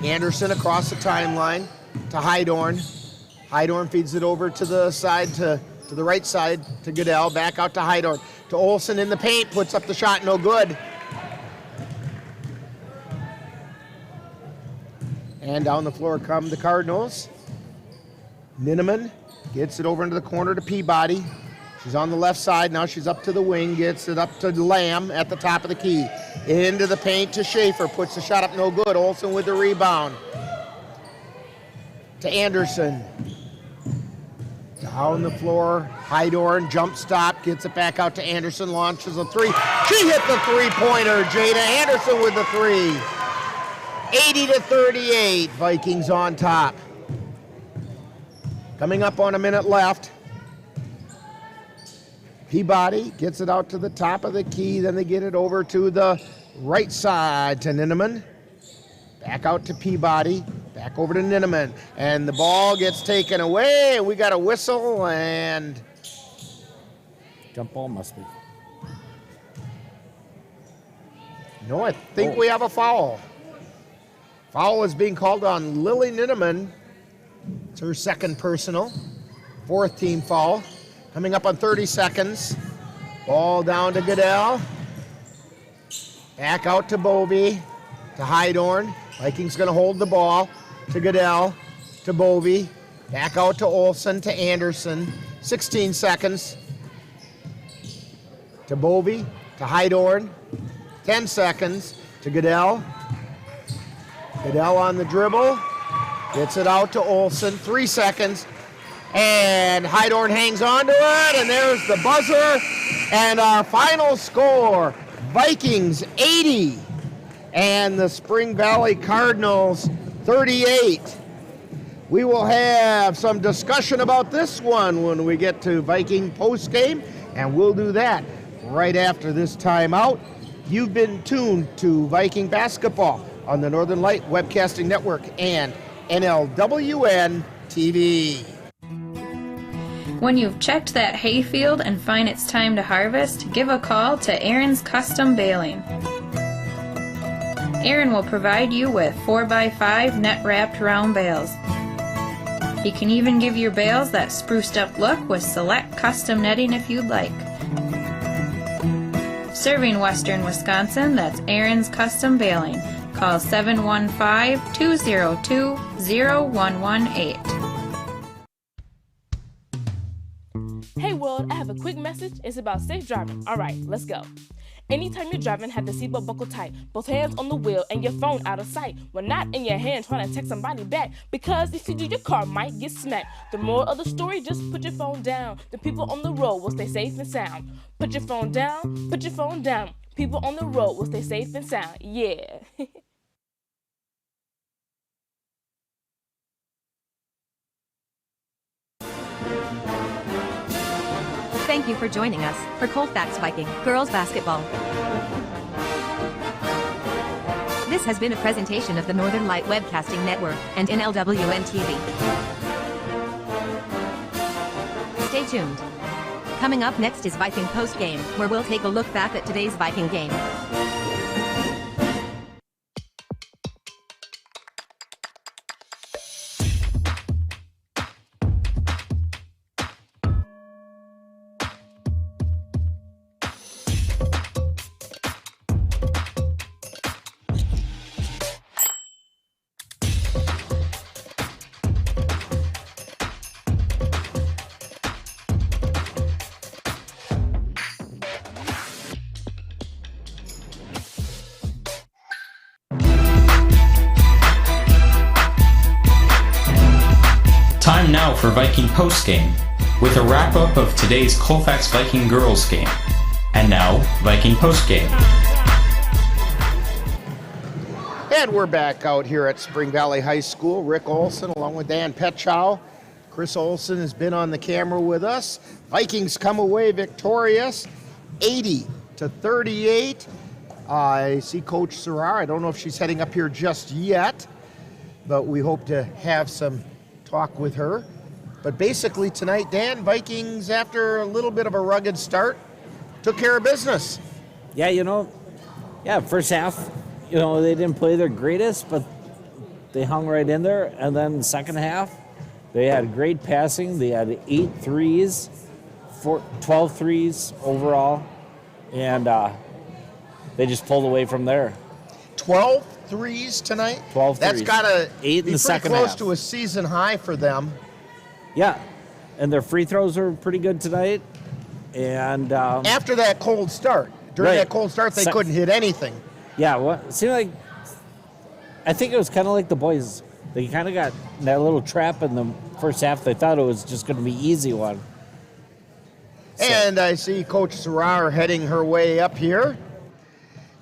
Anderson across the timeline to Hydorn. Hydorn feeds it over to the side, to the right side to Goodell. Back out to Hydorn. To Olsen in the paint, puts up the shot, no good. And down the floor come the Cardinals. Ninneman gets it over into the corner to Peabody. She's on the left side. Now she's up to the wing. Gets it up to Lamb at the top of the key. Into the paint to Schaefer. Puts the shot up, no good. Olsen with the rebound. To Anderson. Down the floor. Hydorn, jump stop. Gets it back out to Anderson. Launches a three. She hit the three-pointer. Jada Anderson with the three. 80-38, Vikings on top. Coming up on a minute left. Peabody gets it out to the top of the key, then they get it over to the right side to Ninneman. Back out to Peabody, back over to Ninneman, and the ball gets taken away. We got a whistle, and jump ball must be. No, I think we have a foul. Foul is being called on Lily Ninneman. It's her second personal. Fourth team foul. Coming up on 30 seconds. Ball down to Goodell. Back out to Bovee. To Hydorn. Vikings going to hold the ball. To Goodell. To Bovee. Back out to Olsen. To Anderson. 16 seconds. To Bovee. To Hydorn. 10 seconds. To Goodell. Goodell on the dribble, gets it out to Olsen, 3 seconds, and Hydorn hangs on to it, and there's the buzzer, and our final score, Vikings 80, and the Spring Valley Cardinals 38. We will have some discussion about this one when we get to Viking postgame, and we'll do that right after this timeout. You've been tuned to Viking basketball on the Northern Light Webcasting Network and NLWN-TV. When you've checked that hayfield and find it's time to harvest, give a call to Aaron's Custom Baling. Aaron will provide you with 4x5 net-wrapped round bales. He can even give your bales that spruced up look with select custom netting if you'd like. Serving Western Wisconsin, that's Aaron's Custom Baling. Call 715-202-0118. Hey world, I have a quick message. It's about safe driving. Alright, let's go. Anytime you're driving, have the seatbelt buckled tight. Both hands on the wheel and your phone out of sight. When not in your hand trying to text somebody back. Because if you do, your car might get smacked. The moral of the story, just put your phone down. The people on the road will stay safe and sound. Put your phone down, put your phone down. People on the road will stay safe and sound. Yeah. Thank you for joining us for Colfax Viking Girls Basketball. This has been a presentation of the Northern Light Webcasting Network and NLWN-TV. Stay tuned. Coming up next is Viking Postgame, where we'll take a look back at today's Viking game. Time now for Viking Postgame, with a wrap-up of today's Colfax Viking Girls game. And now, Viking Postgame. And we're back out here at Spring Valley High School. Rick Olson along with Dan Petchow. Chris Olson has been on the camera with us. Vikings come away victorious, 80-38. I see Coach Serrar. I don't know if she's heading up here just yet, but we hope to have some talk with her. But basically tonight, Dan, Vikings, after a little bit of a rugged start, took care of business. Yeah, first half, they didn't play their greatest, but they hung right in there. And then second half, they had great passing. They had 8 threes, 12 threes overall, and they just pulled away from there. 12 threes tonight? 12 That's threes. got to 8 in the second close half. to a season high for them. Yeah, and their free throws are pretty good tonight. And after that cold start, during that cold start, they couldn't hit anything. Yeah, it seemed like, I think it was kind of like the boys. They kind of got that little trap in the first half. They thought it was just going to be easy one. And I see Coach Serrar heading her way up here.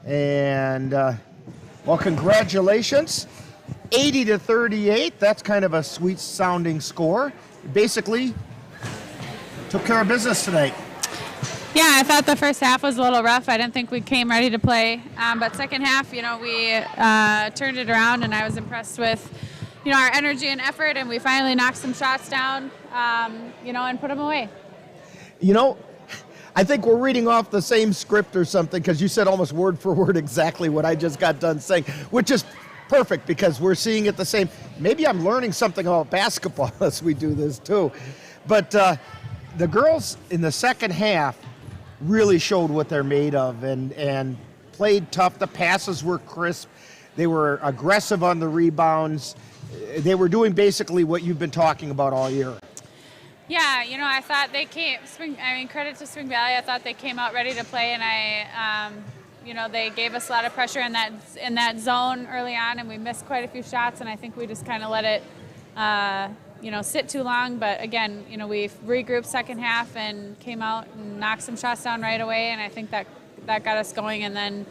And, well, congratulations. 80-38. That's kind of a sweet-sounding score. Basically, took care of business tonight. Yeah, I thought the first half was a little rough. I didn't think we came ready to play. But second half, we turned it around, and I was impressed with, our energy and effort, and we finally knocked some shots down, and put them away. I think we're reading off the same script or something, because you said almost word for word exactly what I just got done saying, which is perfect because we're seeing it the same. Maybe I'm learning something about basketball as we do this too. But the girls in the second half really showed what they're made of and played tough. The passes were crisp. They were aggressive on the rebounds. They were doing basically what you've been talking about all year. Yeah, I thought they came, credit to Spring Valley. I thought they came out ready to play, and they gave us a lot of pressure in that zone early on, and we missed quite a few shots, and I think we just kind of let it, sit too long. But again, we regrouped second half and came out and knocked some shots down right away, and I think that got us going. And then,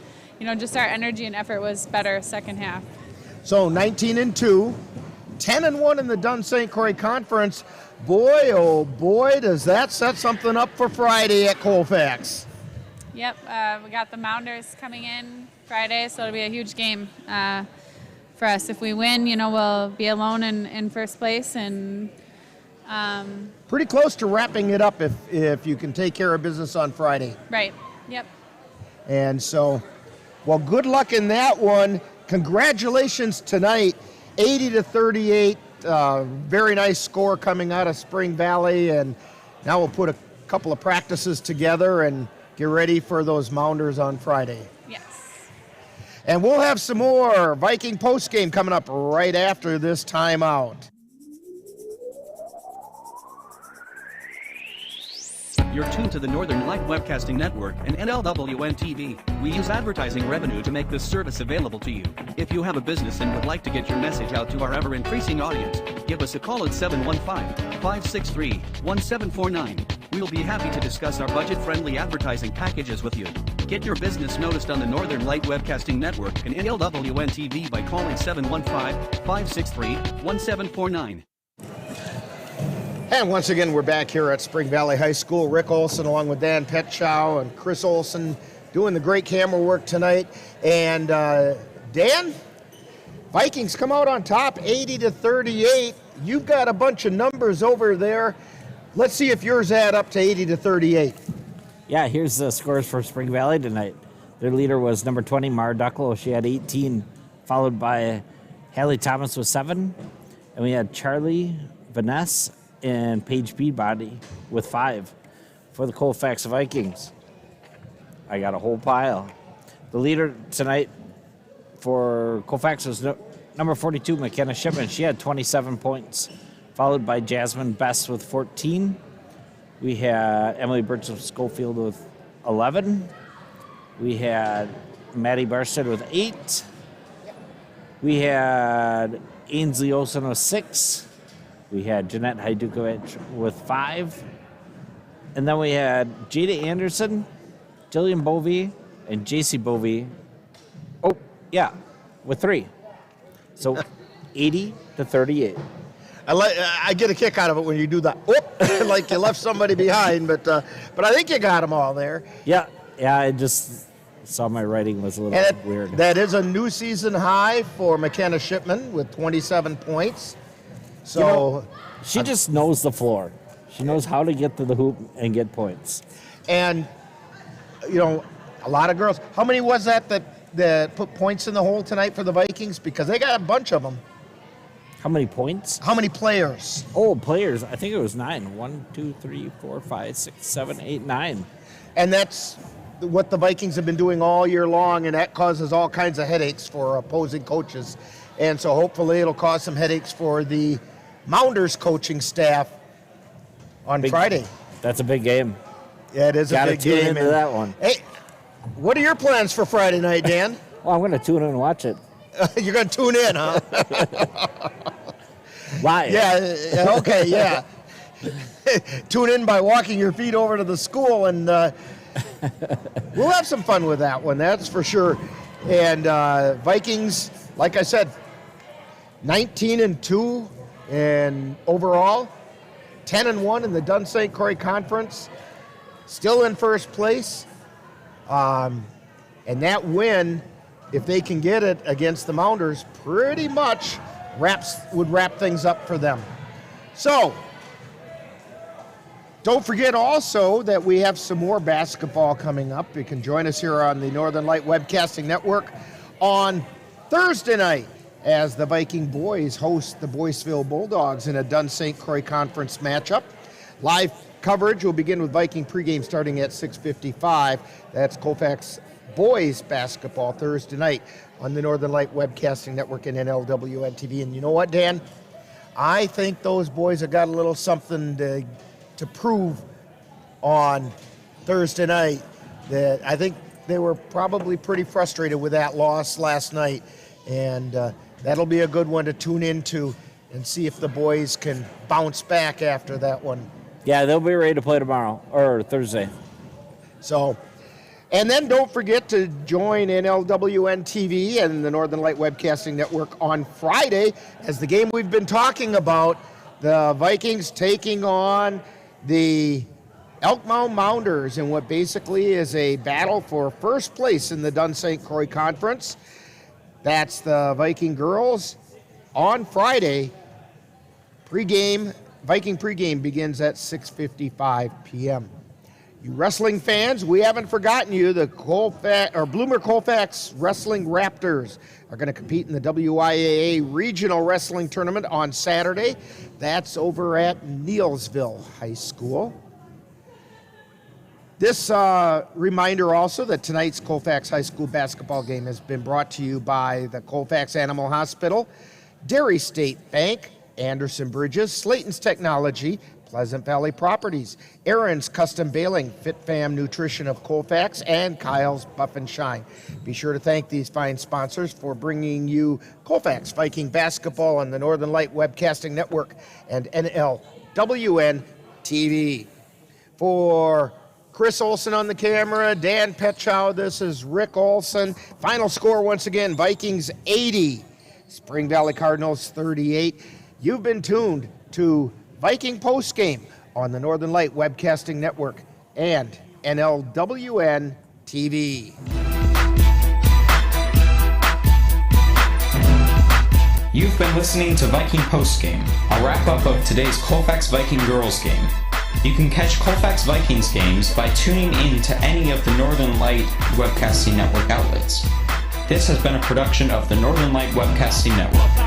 just our energy and effort was better second half. So 19-2, 10-1 in the Dunn St. Croix Conference. Boy, oh boy, does that set something up for Friday at Colfax. Yep, we got the Mounders coming in Friday, so it'll be a huge game for us. If we win, we'll be alone in first place, and pretty close to wrapping it up if you can take care of business on Friday. Right, yep. And so, well, good luck in that one. Congratulations tonight, 80-38. Very nice score coming out of Spring Valley, and now we'll put a couple of practices together and get ready for those Mounders on Friday. Yes. And we'll have some more Viking postgame coming up right after this timeout. You're tuned to the Northern Light Webcasting Network and NLWN-TV. We use advertising revenue to make this service available to you. If you have a business and would like to get your message out to our ever-increasing audience, give us a call at 715-563-1749. We'll be happy to discuss our budget-friendly advertising packages with you. Get your business noticed on the Northern Light Webcasting Network and NLWN-TV by calling 715-563-1749. And once again, we're back here at Spring Valley High School. Rick Olson along with Dan Petchow and Chris Olson doing the great camera work tonight. And Dan, Vikings come out on top 80-38. You've got a bunch of numbers over there. Let's see if yours add up to 80-38. Yeah, here's the scores for Spring Valley tonight. Their leader was number 20, Mara Ducklow. She had 18, followed by Hallie Thomas with 7. And we had Charlie Vaness and Paige Peabody with 5 for the Colfax Vikings. I got a whole pile. The leader tonight for Colfax was number 42, McKenna Shipman. She had 27 points, followed by Jasmine Best with 14. We had Emily Birch of Schofield with 11. We had Maddie Barstead with 8. We had Ainsley Olsen with 6. We had Jeanette Hajdukovic with 5. And then we had Jada Anderson, Jillian Bovey, and JC Bovey. Oh, yeah, with 3. So 80-38. I get a kick out of it when you do that. Like you left somebody behind, but I think you got them all there. Yeah, I just saw my writing was a little weird. That is a new season high for McKenna Shipman with 27 points. So she just knows the floor. She knows how to get to the hoop and get points. And, a lot of girls. How many was that put points in the hole tonight for the Vikings? Because they got a bunch of them. How many points? How many players? Oh, players. I think it was 9. 1, 2, 3, 4, 5, 6, 7, 8, 9. And that's what the Vikings have been doing all year long, and that causes all kinds of headaches for opposing coaches. And so hopefully it'll cause some headaches for the Mounders coaching staff on Friday. That's a big game. Yeah, it is a big game. Gotta tune into that one. Hey, what are your plans for Friday night, Dan? Well, I'm going to tune in and watch it. You're going to tune in, huh? Live. Yeah, okay, yeah. Tune in by walking your feet over to the school, and we'll have some fun with that one, that's for sure. And Vikings, like I said, 19-2 and overall, 10-1 in the Dunn St. Croix Conference, still in first place. And that win, if they can get it against the Mounders, pretty much would wrap things up for them. So, don't forget also that we have some more basketball coming up. You can join us here on the Northern Light Webcasting Network on Thursday night as the Viking boys host the Boyceville Bulldogs in a Dunn St. Croix Conference matchup. Live coverage will begin with Viking pregame starting at 6:55. That's Colfax boys basketball Thursday night on the Northern Light Webcasting Network and NLWN-TV. And you know what, Dan? I think those boys have got a little something to prove on Thursday night. That I think they were probably pretty frustrated with that loss last night, and that'll be a good one to tune into and see if the boys can bounce back after that one. Yeah, they'll be ready to play tomorrow or Thursday. So, and then don't forget to join NLWN-TV and the Northern Light Webcasting Network on Friday as the game we've been talking about, the Vikings taking on the Elkmount Mounders in what basically is a battle for first place in the Dunn St. Croix Conference. That's the Viking girls on Friday. Viking pregame begins at 6:55 p.m. You wrestling fans, we haven't forgotten you. The Bloomer Colfax Wrestling Raptors are going to compete in the WIAA Regional Wrestling Tournament on Saturday. That's over at Neilsville High School. This reminder also that tonight's Colfax High School basketball game has been brought to you by the Colfax Animal Hospital, Dairy State Bank, Anderson Bridges, Slayton's Technology, Pleasant Valley Properties, Aaron's Custom Baling, Fit Fam Nutrition of Colfax, and Kyle's Buff and Shine. Be sure to thank these fine sponsors for bringing you Colfax Viking basketball on the Northern Light Webcasting Network and NLWN-TV. For Chris Olson on the camera, Dan Petchow, this is Rick Olson. Final score once again, Vikings 80, Spring Valley Cardinals 38. You've been tuned to Viking Postgame on the Northern Light Webcasting Network and NLWN-TV. You've been listening to Viking Postgame, a wrap-up of today's Colfax Viking Girls game. You can catch Colfax Vikings games by tuning in to any of the Northern Light Webcasting Network outlets. This has been a production of the Northern Light Webcasting Network.